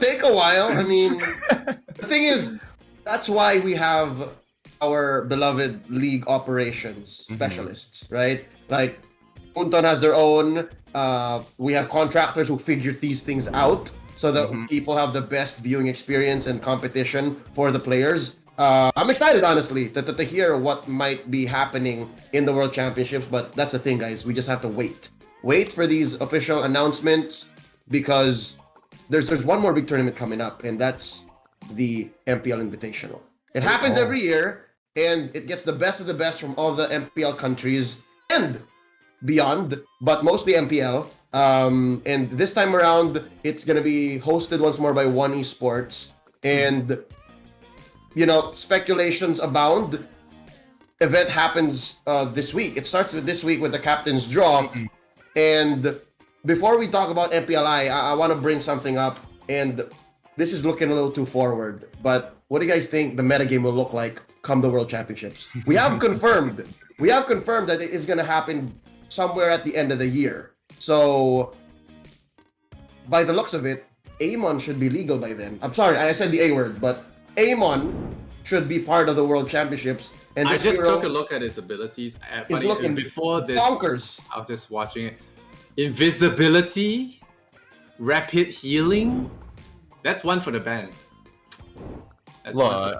take a while. I mean, the thing is, that's why we have our beloved league operations specialists, right? Like, Punton has their own. We have contractors who figure these things out so that people have the best viewing experience and competition for the players. I'm excited, honestly, to hear what might be happening in the World Championships, but that's the thing, guys. We just have to wait. Wait for these official announcements, because there's one more big tournament coming up, and that's the MPL Invitational. It happens every year, and it gets the best of the best from all the MPL countries and beyond, but mostly MPL. And this time around, it's going to be hosted once more by One Esports. And, you know, speculations abound. Event happens this week. It starts with this week with the captain's draw. And before we talk about MPLI, I want to bring something up. And this is looking a little too forward. But what do you guys think the metagame will look like come the World Championships? We have confirmed that it is going to happen somewhere at the end of the year. So, by the looks of it, Amon should be legal by then. I'm sorry, I said the A word, but Amon should be part of the World Championships. And I just took a look at his abilities. He's looking before this, bonkers. I was just watching it. Invisibility, rapid healing. That's one for the ban. That's one for the ban.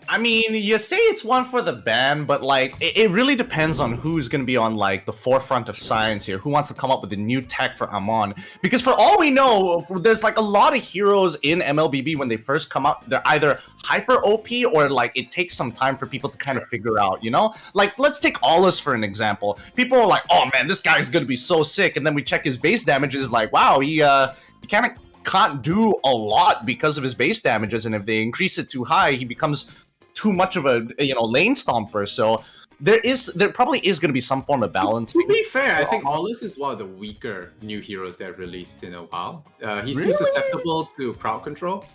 I mean, you say it's one for the ban, but like, it really depends on who's going to be on like the forefront of science here. Who wants to come up with a new tech for Amon? Because for all we know, there's like a lot of heroes in MLBB when they first come out. They're either hyper OP or like it takes some time for people to kind of figure out, you know? Like, let's take Aulus for an example. People are like, oh man, this guy's going to be so sick. And then we check his base damages, like, wow, he kind of can't do a lot because of his base damages. And if they increase it too high, he becomes too much of a, you know, lane stomper. So there probably is going to be some form of balance. To be fair, I think Aulus is one of the weaker new heroes they've released in a while. He's too susceptible to crowd control.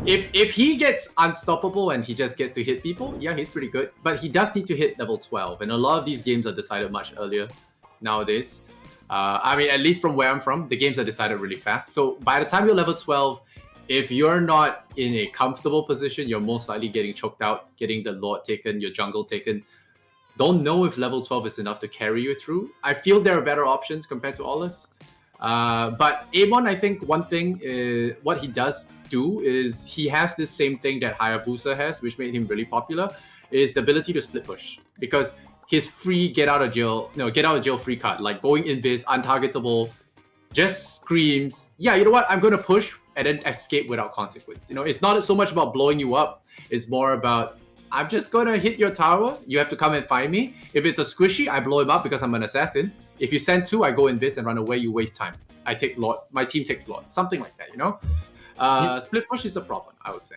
If he gets unstoppable and he just gets to hit people, yeah, he's pretty good. But he does need to hit level 12, and a lot of these games are decided much earlier nowadays. I mean, at least from where I'm from, the games are decided really fast. So by the time you're level 12, if you're not in a comfortable position, you're most likely getting choked out, getting the Lord taken, your jungle taken. Don't know if level 12 is enough to carry you through. I feel there are better options compared to Aulus. But Amon, I think one thing, what he does do is he has this same thing that Hayabusa has, which made him really popular, is the ability to split push. Because his free get out of jail free card, like going invis, untargetable, just screams, yeah, you know what, I'm going to push and then escape without consequence. You know, it's not so much about blowing you up. It's more about I'm just gonna hit your tower. You have to come and find me. If it's a squishy, I blow him up because I'm an assassin. If you send 2, I go invis and run away. You waste time. I take Lord. My team takes Lord. Something like that, you know. Split push is a problem, I would say.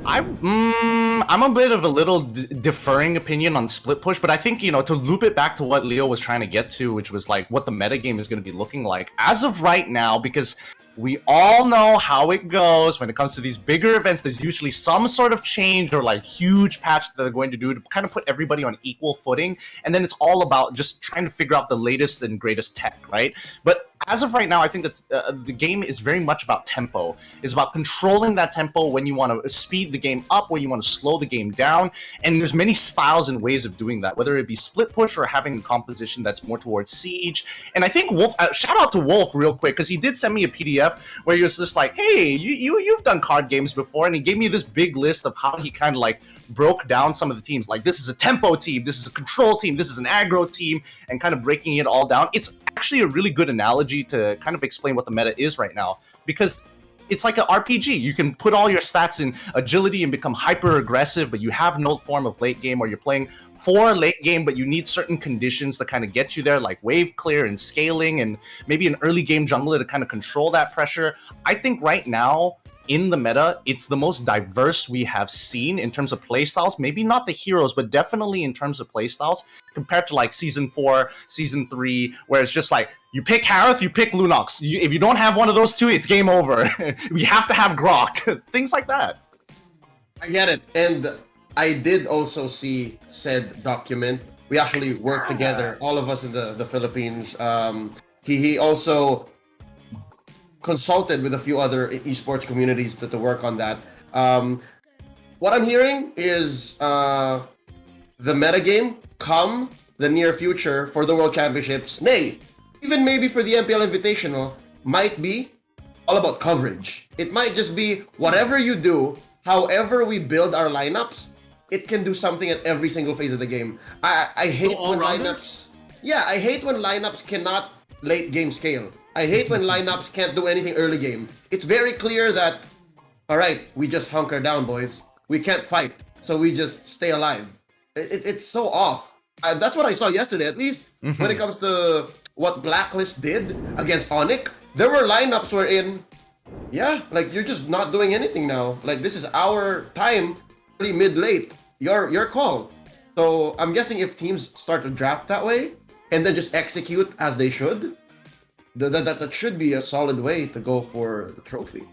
I'm a bit of a little deferring opinion on split push, but I think, you know, to loop it back to what Leo was trying to get to, which was like what the metagame is going to be looking like as of right now, because we all know how it goes when it comes to these bigger events. There's usually some sort of change or like huge patch that they're going to do to kind of put everybody on equal footing, and then it's all about just trying to figure out the latest and greatest tech, right? But as of right now, I think that the game is very much about tempo. It's about controlling that tempo when you want to speed the game up, when you want to slow the game down. And there's many styles and ways of doing that, whether it be split push or having a composition that's more towards siege. And I think Wolf, shout out to Wolf real quick, because he did send me a PDF where he was just like, hey, you've done card games before. And he gave me this big list of how he kind of like broke down some of the teams. Like, this is a tempo team, this is a control team, this is an aggro team, and kind of breaking it all down. It's actually a really good analogy to kind of explain what the meta is right now, because it's like an RPG. You can put all your stats in agility and become hyper aggressive, but you have no form of late game, or you're playing for late game, but you need certain conditions to kind of get you there, like wave clear and scaling, and maybe an early game jungler to kind of control that pressure. I think right now in the meta, it's the most diverse we have seen in terms of playstyles. Maybe not the heroes, but definitely in terms of playstyles, compared to like Season 4, Season 3, where it's just like, you pick Harith, you pick Lunox. If you don't have one of those two, it's game over. We have to have Grok. Things like that. I get it. And I did also see said document. We actually worked together, all of us in the Philippines. He also consulted with a few other esports communities to work on that. What I'm hearing is the metagame come the near future for the World Championships, nay, even maybe for the MPL Invitational, might be all about coverage. It might just be whatever you do, however we build our lineups, it can do something at every single phase of the game. I hate when lineups... Yeah, I hate when lineups cannot late game scale. I hate when lineups can't do anything early game. It's very clear that, all right, we just hunker down, boys. We can't fight, so we just stay alive. It's so off. That's what I saw yesterday, at least when it comes to what Blacklist did against Onyx. There were lineups wherein, yeah, like you're just not doing anything now. Like, this is our time, early, mid, late. Your call. So I'm guessing if teams start to draft that way and then just execute as they should, that should be a solid way to go for the trophy.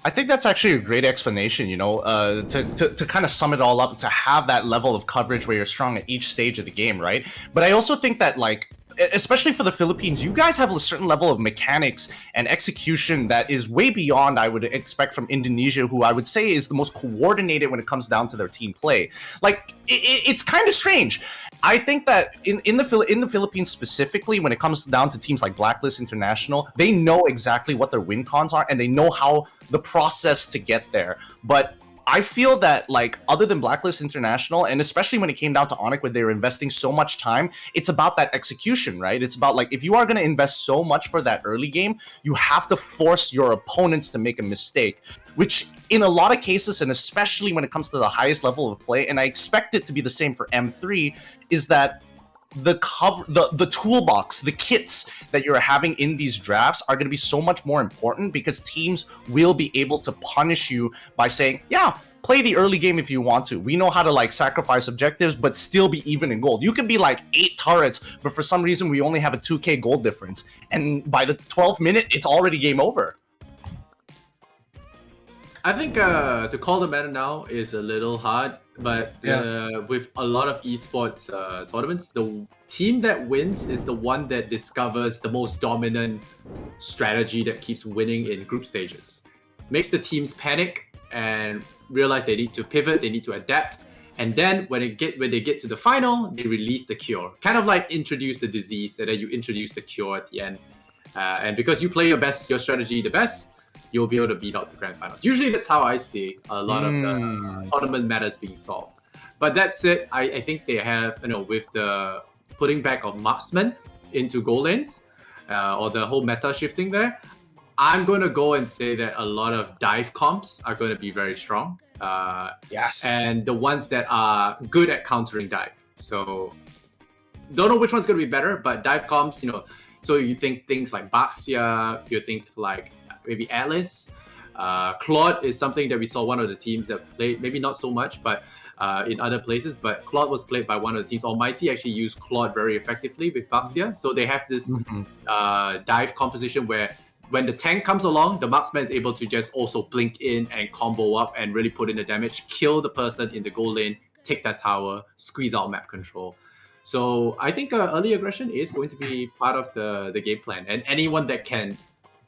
I think that's actually a great explanation, you know, to kind of sum it all up, to have that level of coverage where you're strong at each stage of the game, right? But I also think that, like, especially for the Philippines, you guys have a certain level of mechanics and execution that is way beyond I would expect from Indonesia, who I would say is the most coordinated when it comes down to their team play. Like, it's kind of strange. I think that in the Philippines specifically, when it comes down to teams like Blacklist International, they know exactly what their win cons are, and they know how the process to get there. But I feel that, like, other than Blacklist International, and especially when it came down to Onyx, where they were investing so much time, it's about that execution, right? It's about, like, if you are going to invest so much for that early game, you have to force your opponents to make a mistake, which in a lot of cases, and especially when it comes to the highest level of play, and I expect it to be the same for M3, is that the toolbox, the kits that you're having in these drafts are going to be so much more important, because teams will be able to punish you by saying, yeah, play the early game if you want to. We know how to, like, sacrifice objectives but still be even in gold. You could be like 8 turrets, but for some reason we only have a 2k gold difference, and by the 12th minute it's already game over. I think to call the meta now is a little hard, but with a lot of esports tournaments, the team that wins is the one that discovers the most dominant strategy that keeps winning in group stages. Makes the teams panic and realize they need to pivot, they need to adapt, and then when they get to the final, they release the cure. Kind of like introduce the disease, and then you introduce the cure at the end. And because you play your strategy the best, you'll be able to beat out the grand finals. Usually that's how I see a lot of the tournament matters being solved. But that said, I think they have, with the putting back of marksman into goal lanes, or the whole meta shifting there, I'm going to go and say that a lot of dive comps are going to be very strong. Yes. and the ones that are good at countering dive. So don't know which one's going to be better, but dive comps, so you think things like Baxia, you think like maybe Alice. Claude is something that we saw one of the teams that played, maybe not so much, but in other places, but Claude was played by one of the teams. Almighty actually used Claude very effectively with Baxia. So they have this dive composition where when the tank comes along, the marksman is able to just also blink in and combo up and really put in the damage, kill the person in the goal lane, take that tower, squeeze out map control. So I think early aggression is going to be part of the game plan, and anyone that can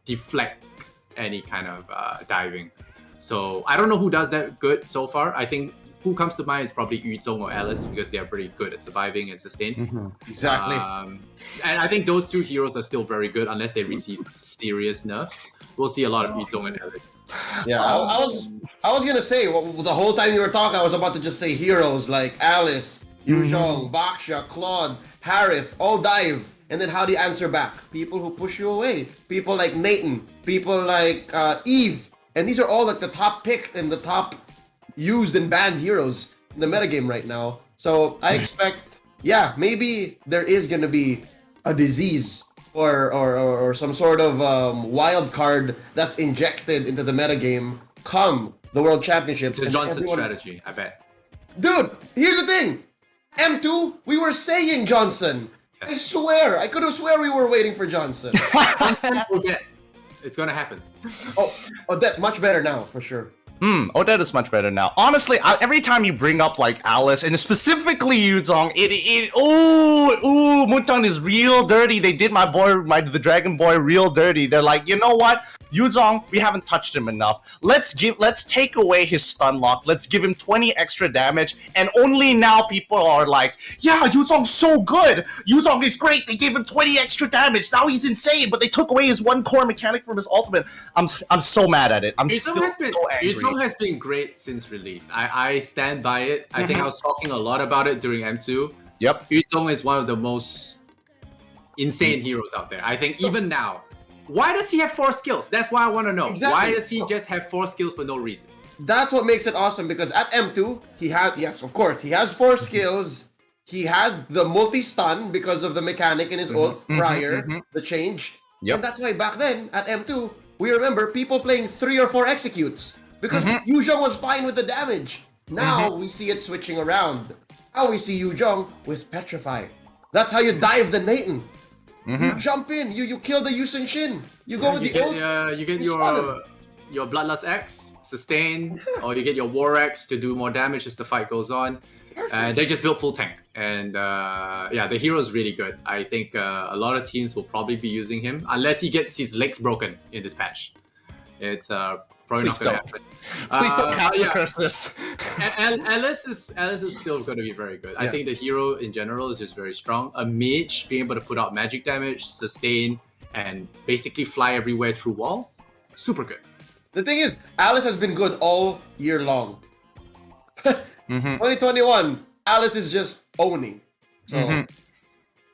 deflect any kind of diving. So I don't know who does that good so far. I think who comes to mind is probably Yuzong or Alice because they are pretty good at surviving and sustain. Exactly. And I think those two heroes are still very good unless they receive serious nerfs. We'll see a lot of Yuzong and Alice. Yeah, I was gonna say the whole time you were talking, I was about to just say heroes like Alice, Yuzhong, Baxia, Claude, Harith, all dive. And then how do you answer back? People who push you away. People like Nathan. People like Eve. And these are all like the top picked and the top used and banned heroes in the metagame right now. So I expect, maybe there is going to be a disease or some sort of wild card that's injected into the metagame come the World Championships. It's a Johnson strategy, I bet. Dude, here's the thing. M2, we were saying Johnson. I swear, I could have swear we were waiting for Johnson. It's gonna happen. That much better now, for sure. Odette is much better now. Honestly, every time you bring up like Alice and specifically Yuzong, Muntang is real dirty. They did the Dragon Boy real dirty. They're like, you know what? Yuzong, we haven't touched him enough. Let's take away his stun lock. Let's give him 20 extra damage. And only now people are like, yeah, Yuzong's so good. Yuzong is great. They gave him 20 extra damage. Now he's insane, but they took away his one core mechanic from his ultimate. I'm so mad at it. I'm still so angry. Yuzong has been great since release. I stand by it. I think I was talking a lot about it during M2. Yep. Yuzong is one of the most insane heroes out there. I think even now. Why does he have 4 skills? That's why I want to know. Exactly. Why does he just have 4 skills for no reason? That's what makes it awesome, because at M2, he has 4 skills. He has the multi-stun because of the mechanic in his ult prior the change. Yep. And that's why back then, at M2, we remember people playing 3 or 4 executes. Because Yuzhong was fine with the damage. Now we see it switching around. Now we see Yuzhong with Petrify. That's how you dive the Nathan. You jump in, you kill the Yusen Shin. You go with the ult. You get your Bloodlust X, sustain, or you get your War X to do more damage as the fight goes on. And they just built full tank. And the hero is really good. I think a lot of teams will probably be using him, unless he gets his legs broken in this patch. It's probably not going to happen. Please don't curse this. Alice is still going to be very good. I think the hero in general is just very strong. A mage being able to put out magic damage, sustain, and basically fly everywhere through walls, super good. The thing is, Alice has been good all year long. 2021, Alice is just owning. So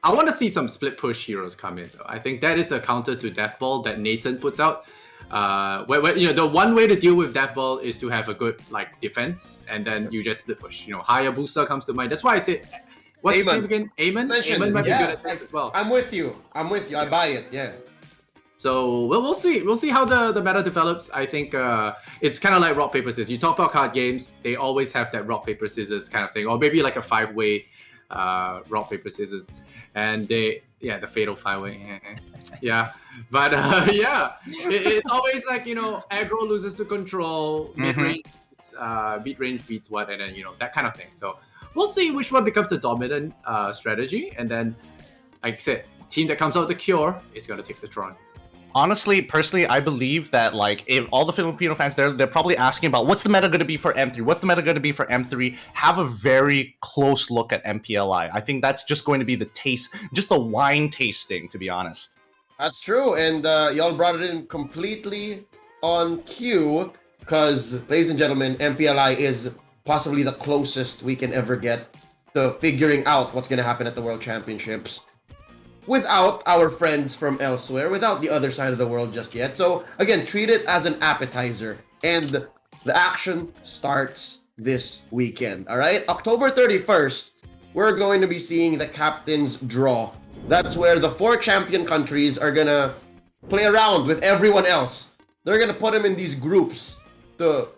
I want to see some split push heroes come in though. I think that is a counter to Death Ball that Nathan puts out. Where the one way to deal with Death Ball is to have a good defense, and then you just split push. Hayabusa comes to mind. That's why I said, what's his name again? Amon. Amon might be good at that as well. I'm with you. I buy it. Yeah. So we'll see. We'll see how the meta develops. I think it's kind of like rock paper scissors. You talk about card games, they always have that rock paper scissors kind of thing, or maybe like a 5-way rock paper scissors, and the fatal 5-way. Yeah, but it's always like aggro loses to control, mid range beats what, and then that kind of thing. So we'll see which one becomes the dominant strategy, and then like I said, team that comes out with the cure is gonna take the throne. Honestly, personally, I believe that if all the Filipino fans they're probably asking about what's the meta going to be for M3, what's the meta going to be for M3, have a very close look at MPLI. I think that's just going to be the taste, just the wine tasting, to be honest. That's true, and y'all brought it in completely on cue, because, ladies and gentlemen, MPLI is possibly the closest we can ever get to figuring out what's going to happen at the World Championships without our friends from elsewhere, without the other side of the world just yet. So, again, treat it as an appetizer. And the action starts this weekend. All right, October 31st, we're going to be seeing the captain's draw. That's where the 4 champion countries are gonna play around with everyone else. They're gonna put them in these groups to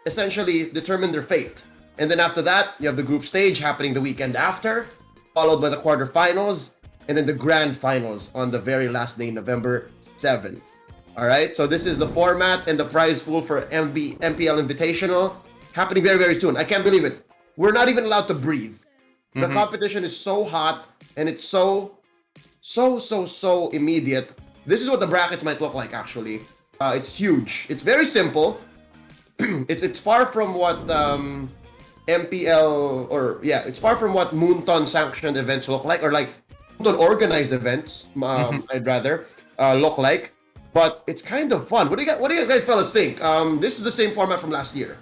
essentially determine their fate. And then after that, you have the group stage happening the weekend after, followed by the quarterfinals, and then the grand finals on the very last day, November 7th. All right, so this is the format and the prize pool for MPL Invitational happening very, very soon. I can't believe it. We're not even allowed to breathe. The competition is so hot and it's so immediate. This is what the bracket might look like, actually. It's huge. It's very simple. It's far from what MPL it's far from what Moonton sanctioned events look like, or like Moonton organized events. I'd rather look like, but it's kind of fun. What do you guys fellas think? This is the same format from last year.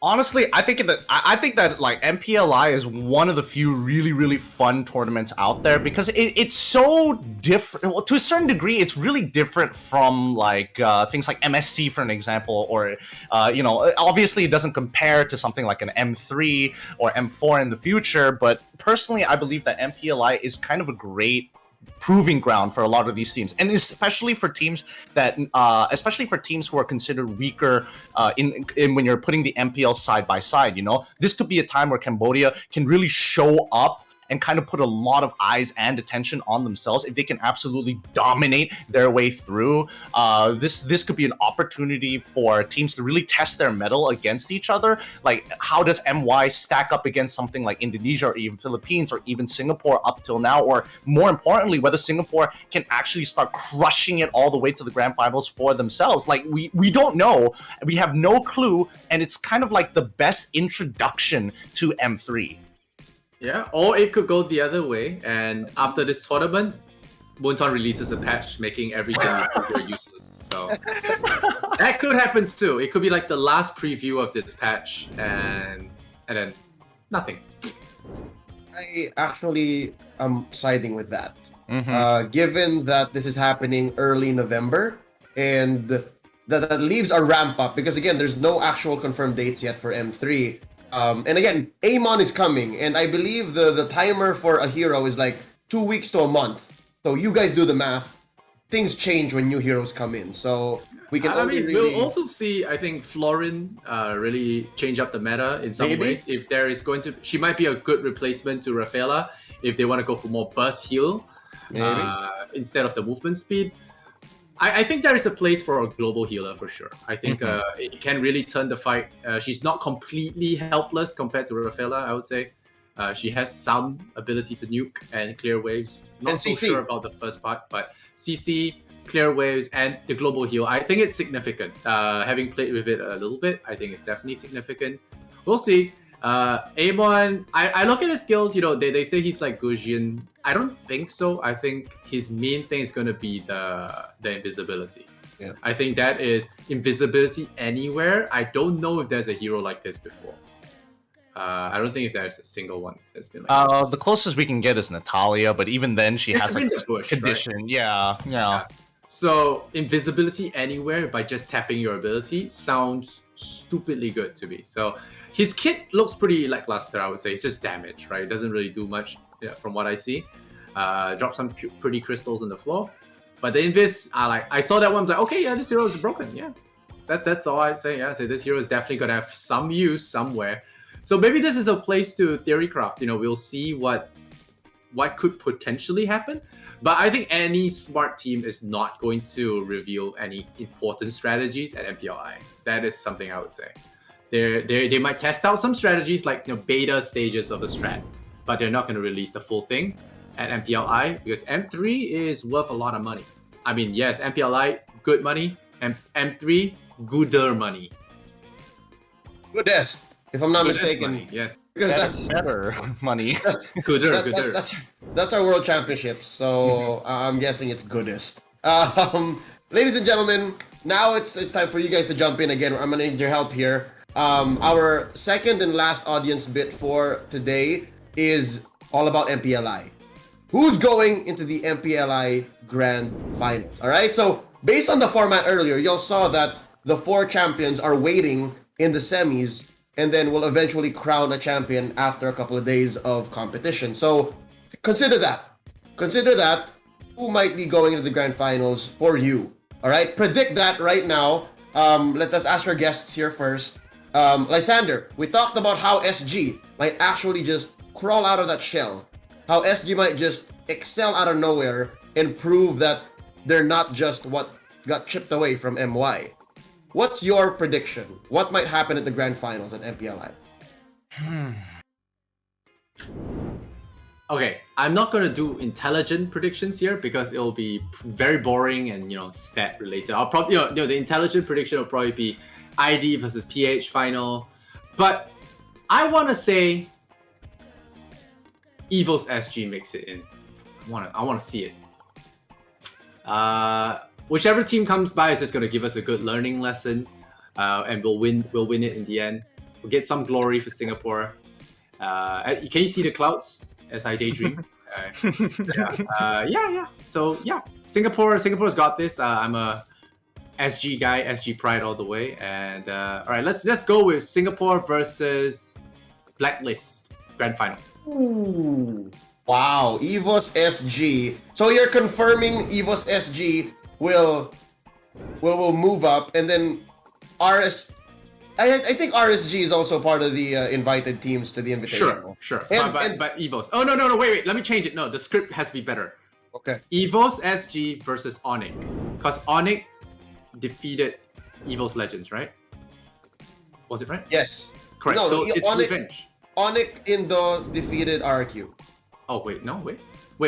Honestly, I think that like MPLI is one of the few really fun tournaments out there because it's so different. Well, to a certain degree, it's really different from like things like MSC, for an example, or obviously it doesn't compare to something like an M3 or M4 in the future. But personally, I believe that MPLI is kind of a great proving ground for a lot of these teams, and especially for teams that especially for teams who are considered weaker in when you're putting the MPL side by side. This could be a time where Cambodia can really show up and kind of put a lot of eyes and attention on themselves if they can absolutely dominate their way through. This could be an opportunity for teams to really test their mettle against each other. Like, how does MY stack up against something like Indonesia or even Philippines or even Singapore up till now? Or more importantly, whether Singapore can actually start crushing it all the way to the grand finals for themselves. Like, we don't know. We have no clue. And it's kind of like the best introduction to M3. Yeah, or it could go the other way, and after this tournament, Moonton releases a patch making everything super useless. So that could happen too. It could be like the last preview of this patch, and then nothing. I actually am siding with that. Given that this is happening early November, and that leaves a ramp up, because again, there's no actual confirmed dates yet for M3. And again, Amon is coming, and I believe the timer for a hero is like 2 weeks to a month. So you guys do the math. Things change when new heroes come in. So we can we'll also see, I think, Florin really change up the meta in some ways. If there is going to... She might be a good replacement to Rafaela if they want to go for more burst heal instead of the movement speed. I think there is a place for a global healer for sure. I think it can really turn the fight. She's not completely helpless compared to Rafaela, I would say. She has some ability to nuke and clear waves. Not so sure about the first part, but CC, clear waves, and the global heal, I think it's significant. Having played with it a little bit, I think it's definitely significant. We'll see. Amon, I look at his skills, they say he's like Gujian. I don't think so. I think his main thing is going to be the invisibility. Yeah. I think that is invisibility anywhere. I don't know if there's a hero like this before. I don't think if there's a single one that's been like this. The closest we can get is Natalia, but even then she has like this condition. Right? Yeah. So invisibility anywhere by just tapping your ability sounds stupidly good to me. So his kit looks pretty lackluster, I would say. It's just damage, right? It doesn't really do much from what I see. Drop some pretty crystals on the floor. But the invis, I saw that one, I was like, okay, yeah, this hero is broken. Yeah, that's all I'd say. Yeah, so this hero is definitely going to have some use somewhere. So maybe this is a place to theorycraft. We'll see what could potentially happen. But I think any smart team is not going to reveal any important strategies at MPLI. That is something I would say. They might test out some strategies like beta stages of a strat, but they're not going to release the full thing at MPLI because M3 is worth a lot of money. I mean, yes, MPLI, good money, and M3, gooder money. Goodest, if I'm not mistaken. Money, yes. Because that's better money. Gooder. That's our world championship, so I'm guessing it's goodest. Ladies and gentlemen, now it's time for you guys to jump in again. I'm gonna need your help here. Our second and last audience bit for today is all about MPLI. Who's going into the MPLI Grand Finals? All right, so based on the format earlier, y'all saw that the 4 champions are waiting in the semis, and then will eventually crown a champion after a couple of days of competition. So consider that. Consider that. Who might be going into the grand finals for you? All right, predict that right now. Let us ask our guests here first. Lysander, we talked about how SG might actually just crawl out of that shell. How SG might just excel out of nowhere and prove that they're not just what got chipped away from MY. What's your prediction? What might happen at the grand finals at MPLI? Okay, I'm not gonna do intelligent predictions here because it'll be very boring and stat related. I'll probably the intelligent prediction will probably be ID versus PH final, but I want to say EVOS SG makes it in. I want to see it. Whichever team comes by is just gonna give us a good learning lesson, and we'll win it in the end. We'll get some glory for Singapore. Can you see the clouds as I daydream? Yeah. So yeah, Singapore's got this. I'm a SG guy, SG pride all the way. And all right, let's go with Singapore versus Blacklist grand final. Ooh. Wow, EVOS SG. So you're confirming EVOS SG will move up, and then RS. I think RSG is also part of the invited teams to the invitation. Sure. And but EVOS. Oh no, wait. Let me change it. No, the script has to be better. Okay. EVOS SG versus Onyx, because Onyx defeated EVOS Legends, right? Was it right? Yes. Correct. No, so it's revenge. Onyx Indo defeated RQ. Oh wait, no, wait.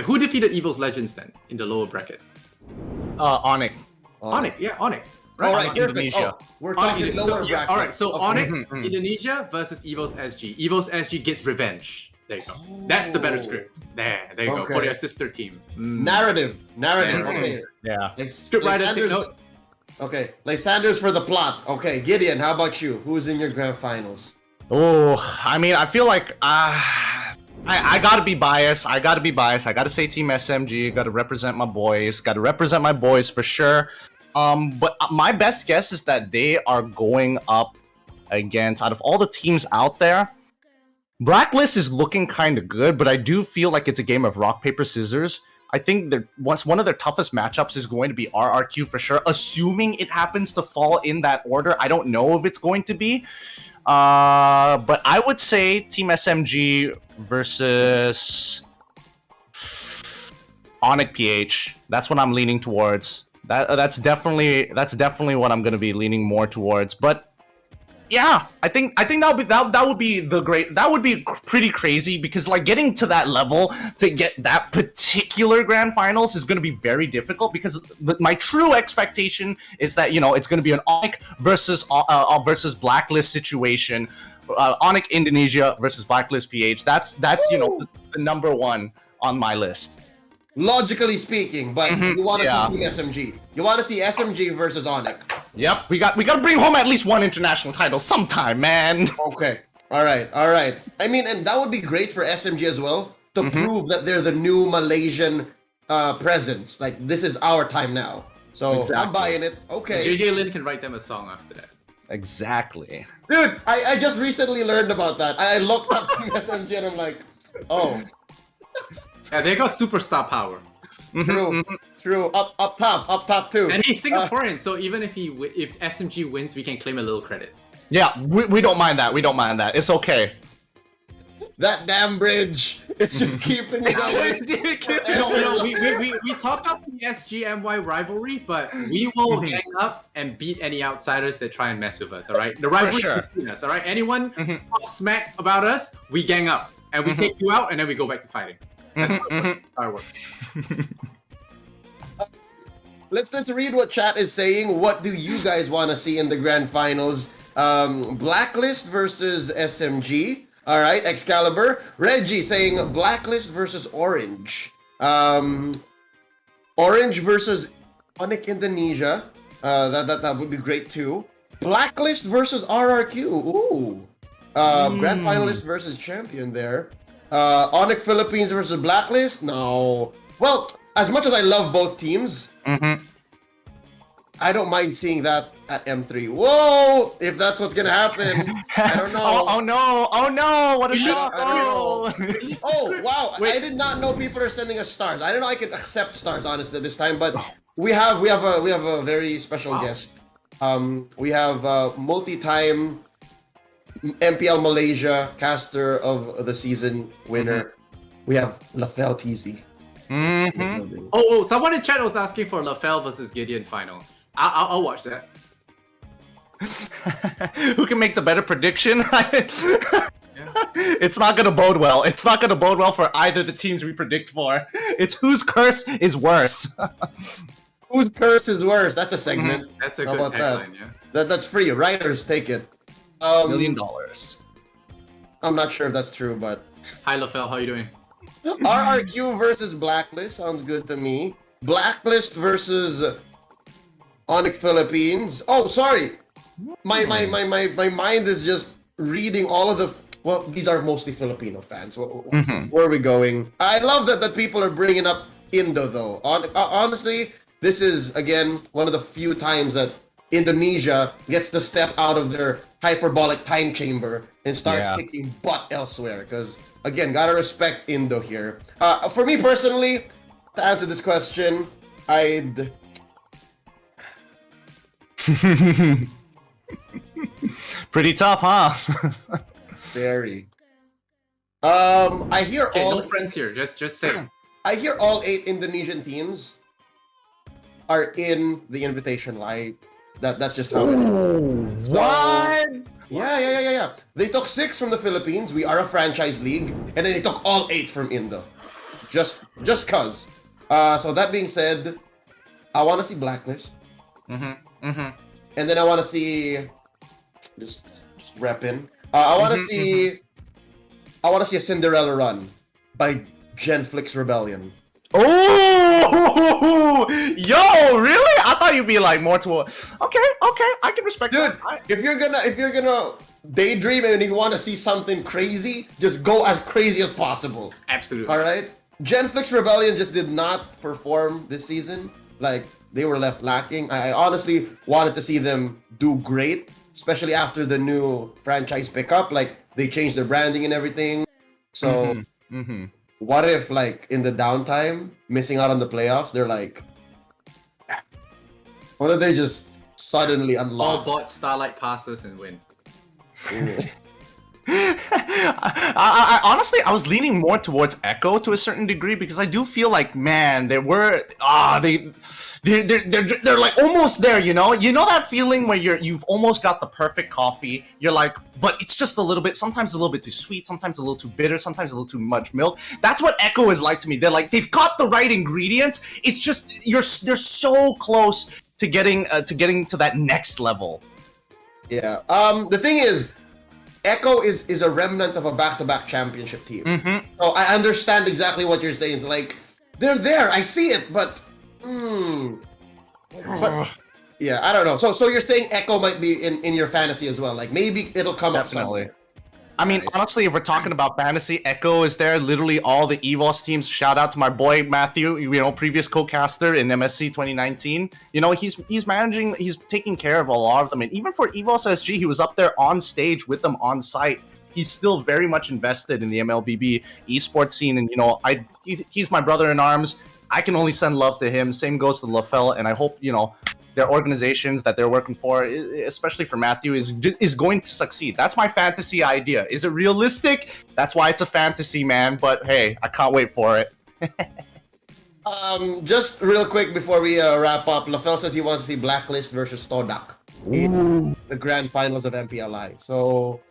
Who defeated EVOS Legends then in the lower bracket? Onyx. Onyx, yeah, Onyx. Right, Onyx Indonesia. We're talking lower bracket. All right, so Okay. Onyx Indonesia versus EVOS SG. EVOS SG gets revenge. There you go. That's the better script. There you go. Okay. For your sister team. Narrative. Okay. Yeah. Script writers take note. Okay, Lysander's for the plot. Okay, Gideon, how about you? Who's in your grand finals? Oh, I mean, I feel like I gotta be biased. I gotta say Team SMG. Gotta represent my boys. Gotta represent my boys for sure. But my best guess is that they are going up against, out of all the teams out there, Blacklist is looking kind of good, but I do feel like it's a game of rock, paper, scissors. I think one of their toughest matchups is going to be RRQ for sure, assuming it happens to fall in that order. I don't know if it's going to be. But I would say Team SMG versus Onyx PH. That's what I'm leaning towards. That's definitely what I'm gonna be leaning more towards. But yeah, I think that would be pretty crazy, because like getting to that level to get that particular grand finals is gonna be very difficult, because my true expectation is that it's gonna be an Onyx versus Blacklist situation. Onyx Indonesia versus Blacklist PH. That's the number one on my list. Logically speaking, but you want to see Team SMG. You want to see SMG versus Onyx. Yep, we got to bring home at least one international title sometime, man. Okay, all right. I mean, and that would be great for SMG as well, to prove that they're the new Malaysian presence. Like, this is our time now. So exactly. I'm buying it. Okay. JJ Lin can write them a song after that. Exactly. Dude, I just recently learned about that. I looked up Team SMG and I'm like, oh. Yeah, they got superstar power. True. Up top too. And he's Singaporean, so even if SMG wins, we can claim a little credit. Yeah, we don't mind that. It's okay. That damn bridge. It's just keeping it going. We talked about the SGMY rivalry, but we will gang up and beat any outsiders that try and mess with us, alright? The rivalry between us, alright? Anyone talk smack about us, we gang up. And we take you out, and then we go back to fighting. That's how it works. Let's read what chat is saying. What do you guys want to see in the grand finals? Blacklist versus SMG. All right, Excalibur. Reggie saying Blacklist versus Orange. Orange versus Onyx Indonesia. That would be great too. Blacklist versus RRQ. Ooh. Grand finalist versus champion there. Onyx Philippines versus Blacklist. No. Well, as much as I love both teams, I don't mind seeing that at M3. Whoa! If that's what's gonna happen, I don't know. Oh no! Oh no! What a shock! I don't Oh. Oh wow! Wait. I did not know people are sending us stars. I don't know I could accept stars honestly this time, but we have a very special guest. We have multi-time MPL Malaysia caster of the season winner. We have Lafel TZ. Mm-hmm. Oh, someone in chat was asking for LaFell versus Gideon finals. I'll watch that. Who can make the better prediction? Right? Yeah. It's not gonna bode well. It's not gonna bode well for either the teams we predict for. It's whose curse is worse. Whose curse is worse? That's a segment. That's a How good about that? tagline, yeah. That's free. Writers take it. $1 million. I'm not sure if that's true, but Hi LaFell, how you doing? RRQ versus Blacklist sounds good to me. Blacklist versus Onyx Philippines. Oh, sorry. My mind is just reading all of the. Well, these are mostly Filipino fans. Where are we going? I love that people are bringing up Indo though. Honestly, this is again one of the few times that Indonesia gets to step out of their hyperbolic time chamber and start kicking butt elsewhere. Because again, gotta respect Indo here. For me personally, to answer this question, I'd. Pretty tough, huh? Very. I hear Okay, all. no friends here. Just say. I hear all 8 Indonesian teams are in the invitation. That's just how it is. What? Yeah. They took 6 from the Philippines. We are a franchise league, and then they took all 8 from Indo. Just cause. So that being said, I want to see Blacklist, and then I want to see just repping. I want to see. I want to see a Cinderella run by Genflix Rebellion. Oh, yo, really? I thought you'd be like more toward. Okay, I can respect Dude, that. if you're gonna daydream and you want to see something crazy, just go as crazy as possible. Absolutely. All right. Genflix Rebellion just did not perform this season. Like they were left lacking. I honestly wanted to see them do great, especially after the new franchise pickup. Like they changed their branding and everything. So. What if, like, in the downtime, missing out on the playoffs, they're like, what if they just suddenly All unlock? bought Starlight passes and win. I honestly, I was leaning more towards Echo to a certain degree because I do feel like, man, they're like almost there, you know that feeling where you've almost got the perfect coffee. You're like, but it's just a little bit, sometimes a little bit too sweet, sometimes a little too bitter, sometimes a little too much milk. That's what Echo is like to me. They're like, they've got the right ingredients. It's just they're so close to getting to that next level. Yeah. The thing is, Echo is a remnant of a back-to-back championship team. So I understand exactly what you're saying. It's like they're there. I see it, but yeah, I don't know. So you're saying Echo might be in your fantasy as well. Like maybe it'll come up Definitely. somewhere. I mean, honestly, if we're talking about fantasy, Echo is there. Literally all the EVOS teams. Shout out to my boy Matthew, previous co-caster in MSC 2019. He's managing, he's taking care of a lot of them. And even for EVOS SG, he was up there on stage with them on site. He's still very much invested in the MLBB esports scene. And, he's my brother in arms. I can only send love to him. Same goes to LaFell. And I hope, their organizations that they're working for, especially for Matthew, is going to succeed. That's my fantasy idea. Is it realistic? That's why it's a fantasy, man. But hey, I can't wait for it. Just real quick before we wrap up, LaFell says he wants to see Blacklist versus Todak in the grand finals of MPLI. So,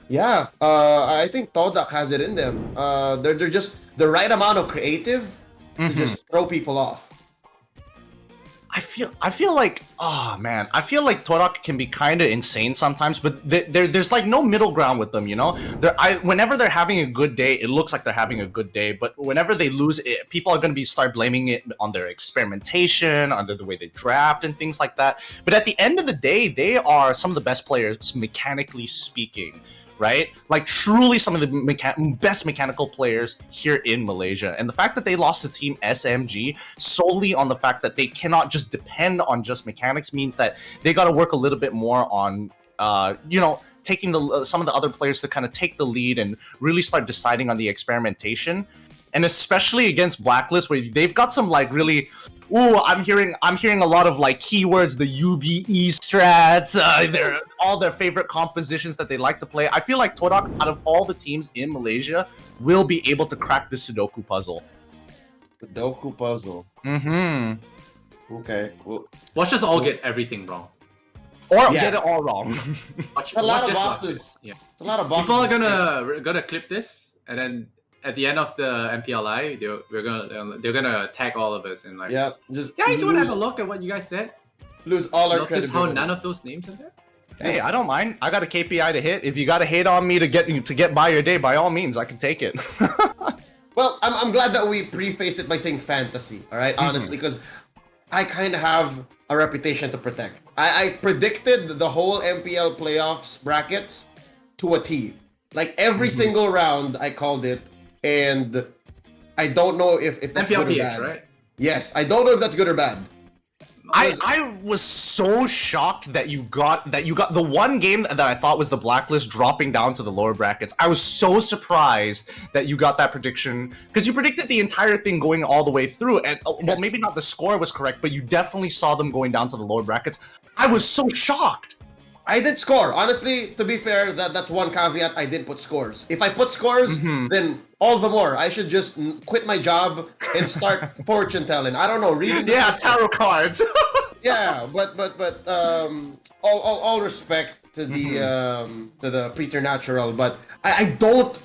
yeah, I think Todak has it in them. They're just the right amount of creative to just throw people off. I feel like, oh man, I feel like Torak can be kind of insane sometimes, but there's like no middle ground with them, whenever they're having a good day, it looks like they're having a good day, but whenever they lose, people are going to start blaming it on their experimentation, on the way they draft and things like that. But at the end of the day, they are some of the best players, mechanically speaking. right? Like truly some of the best mechanical players here in Malaysia. And the fact that they lost to Team SMG solely on the fact that they cannot just depend on just mechanics means that they got to work a little bit more on, taking some of the other players to kind of take the lead and really start deciding on the experimentation. And especially against Blacklist, where they've got some like really, I'm hearing a lot of like keywords, the UBE strats, all their favorite compositions that they like to play. I feel like Todak, out of all the teams in Malaysia, will be able to crack the Sudoku puzzle. Sudoku puzzle. Mm-hmm. Okay. Well, Watch us all get everything wrong. Or get it all wrong. Watch, a lot watch of us bosses. Yeah. It's a lot of bosses. People are gonna clip this, and then at the end of the MPLI, they're gonna tag all of us and like, Yeah, just guys, you wanna have a look at what you guys said? lose all our Notice credibility. how none of those names are there? Hey, I don't mind. I got a KPI to hit. If you got to hate on me to get by your day, by all means, I can take it. Well, I'm glad that we preface it by saying fantasy, all right? Honestly, because I kind of have a reputation to protect. I predicted the whole MPL playoffs brackets to a T. Like every single round, I called it, and I don't know if that's good or MPLPH, bad. right? Yes, I don't know if that's good or bad. I was so shocked that you got the one game that I thought was the Blacklist dropping down to the lower brackets. I was so surprised that you got that prediction, because you predicted the entire thing going all the way through, and well, maybe not the score was correct, but you definitely saw them going down to the lower brackets. I was so shocked. I did score. Honestly, to be fair, that's one caveat. I did put scores. If I put scores, then all the more. I should just quit my job and start fortune telling. I don't know, reading. Tarot cards. Yeah, but all respect to the preternatural, but I don't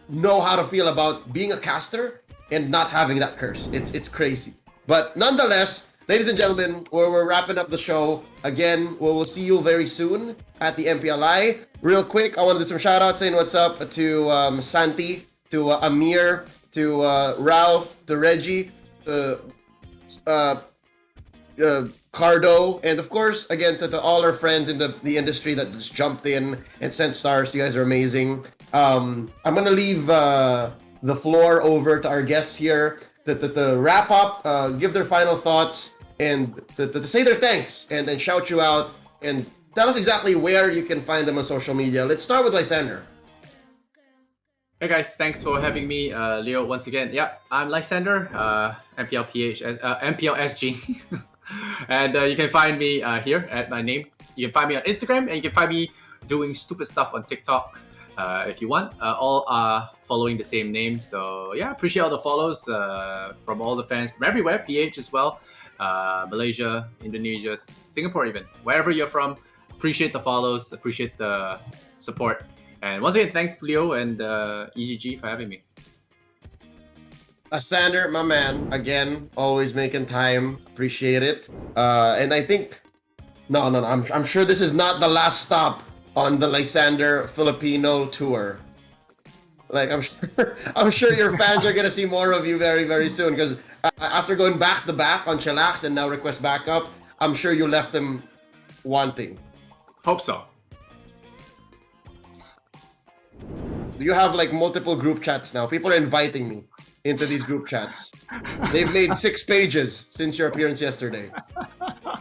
know how to feel about being a caster and not having that curse. It's crazy. But nonetheless, ladies and gentlemen, we're wrapping up the show. Again, we'll see you very soon at the MPLI. Real quick, I want to do some shout outs saying what's up to Santi, to Amir, to Ralph, to Reggie, Cardo, and of course, again, to all our friends in the industry that just jumped in and sent stars. You guys are amazing. I'm going to leave the floor over to our guests here to wrap up, give their final thoughts, and to say their thanks, and then shout you out, and tell us exactly where you can find them on social media. Let's start with Lysander. Hey guys, thanks for having me, Leo, once again. Yeah, I'm Lysander, MPLSG. And you can find me here at my name. You can find me on Instagram, and you can find me doing stupid stuff on TikTok if you want. All are following the same name. So yeah, appreciate all the follows from all the fans from everywhere, PH as well. Malaysia, Indonesia, Singapore even. Wherever you're from, appreciate the follows, appreciate the support. And once again, thanks Leo and EGG for having me. Lysander, my man, again, always making time. Appreciate it. And I think, no, I'm sure this is not the last stop on the Lysander Filipino tour. Like, I'm sure your fans are gonna see more of you very, very soon. Because after going back to back on Chillax and now request backup, I'm sure you left them wanting. Hope so. You have like multiple group chats now. People are inviting me into these group chats. They've made 6 pages since your appearance yesterday.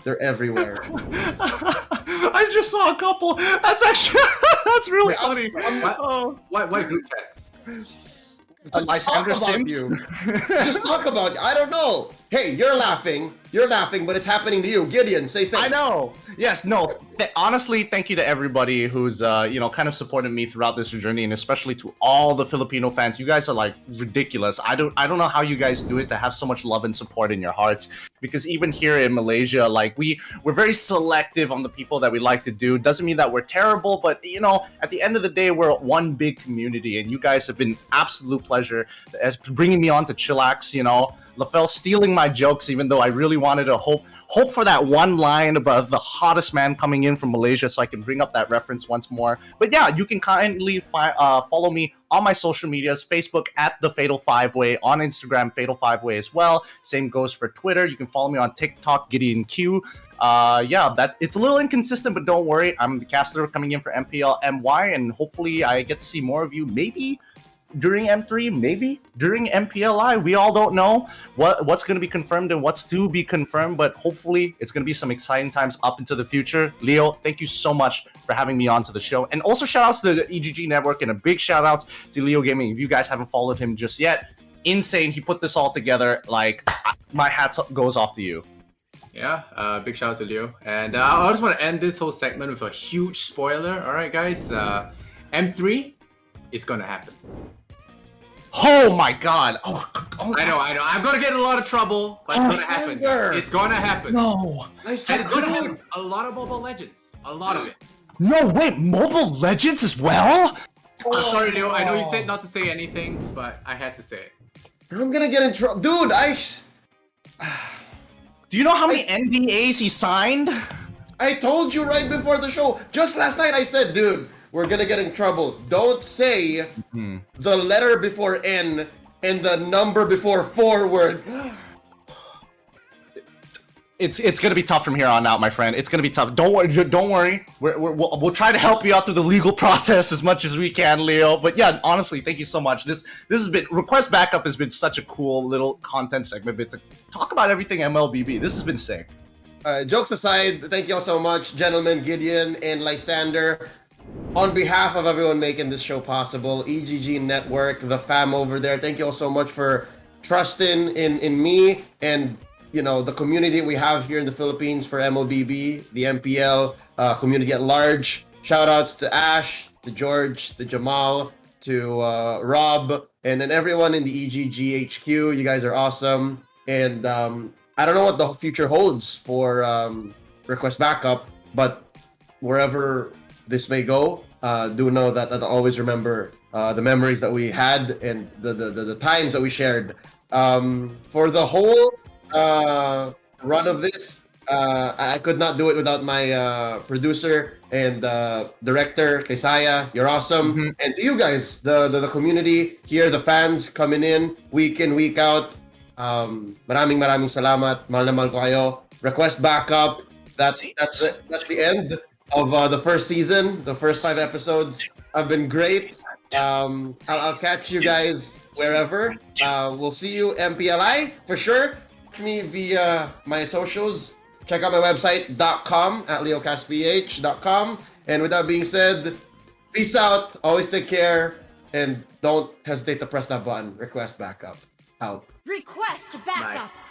They're everywhere. I just saw a couple. That's actually that's really funny. Why group chats? Lysander Sims. Just talk about you. I don't know. Hey, you're laughing, but it's happening to you. Gideon, say thanks. I know. Yes, no. Honestly, thank you to everybody who's kind of supported me throughout this journey, and especially to all the Filipino fans. You guys are like ridiculous. I don't know how you guys do it to have so much love and support in your hearts. Because even here in Malaysia, like we're very selective on the people that we like to do. Doesn't mean that we're terrible, but at the end of the day, we're one big community, and you guys have been absolute pleasure as bringing me on to Chillax. LaFell stealing my jokes, even though I really wanted to hope for that one line about the hottest man coming in from Malaysia, so I can bring up that reference once more. But yeah, you can kindly follow me on my social medias: Facebook at the Fatal Five Way, on Instagram Fatal Five Way as well. Same goes for Twitter. You can follow me on TikTok, GideonQ. Yeah, that it's a little inconsistent, but don't worry. I'm the caster coming in for MPL MY, and hopefully I get to see more of you. Maybe during M3, maybe during MPLI. We all don't know what's going to be confirmed and what's to be confirmed, but hopefully it's going to be some exciting times up into the future. Leo, thank you so much for having me onto the show, and also shout outs to the EGG network, and a big shout outs to Leo Gaming. If you guys haven't followed him just yet, insane. He put this all together. Like, my hat goes off to you. Yeah, big shout out to Leo. And I just want to end this whole segment with a huge spoiler. All right, guys, M3 is gonna happen. Oh my god! Oh, I know. I'm gonna get in a lot of trouble, but it's gonna happen. It's gonna happen. No, and it's gonna have a lot of Mobile Legends. A lot of it. No, wait, Mobile Legends as well? I'm sorry, Leo. I know you said not to say anything, but I had to say it. I'm gonna get in trouble, dude. Do you know how many NDAs he signed? I told you right before the show. Just last night I said, dude, we're gonna get in trouble. Don't say the letter before N and the number before forward. It's gonna be tough from here on out, my friend. It's gonna be tough. Don't worry. We'll try to help you out through the legal process as much as we can, Leo. But yeah, honestly, thank you so much. This has been Request Backup has been such a cool little content segment, but to talk about everything MLBB. This has been sick. Jokes aside, thank you all so much, gentlemen, Gideon and Lysander. On behalf of everyone making this show possible, EGG Network, the fam over there, thank you all so much for trusting in me and, you know, the community we have here in the Philippines for MLBB, the MPL community at large. Shout outs to Ash, to George, to Jamal, to Rob, and then everyone in the EGG HQ. You guys are awesome. And I don't know what the future holds for Request Backup, but wherever this may go, do know that I'll always remember the memories that we had and the times that we shared. For the whole run of this, I could not do it without my producer and director, Kaysaya. You're awesome. And to you guys, the community here, the fans coming in week out, maraming salamat. Mahal na mahal ko kayo. Request Backup. That's the end of the first season. The first 5 episodes have been great. I'll catch you guys wherever. We'll see you MPLI for sure. Me via my socials. Check out my website .com at leocasph.com. And with that being said, peace out. Always take care, and don't hesitate to press that button. Request Backup. Out. Request backup. Bye.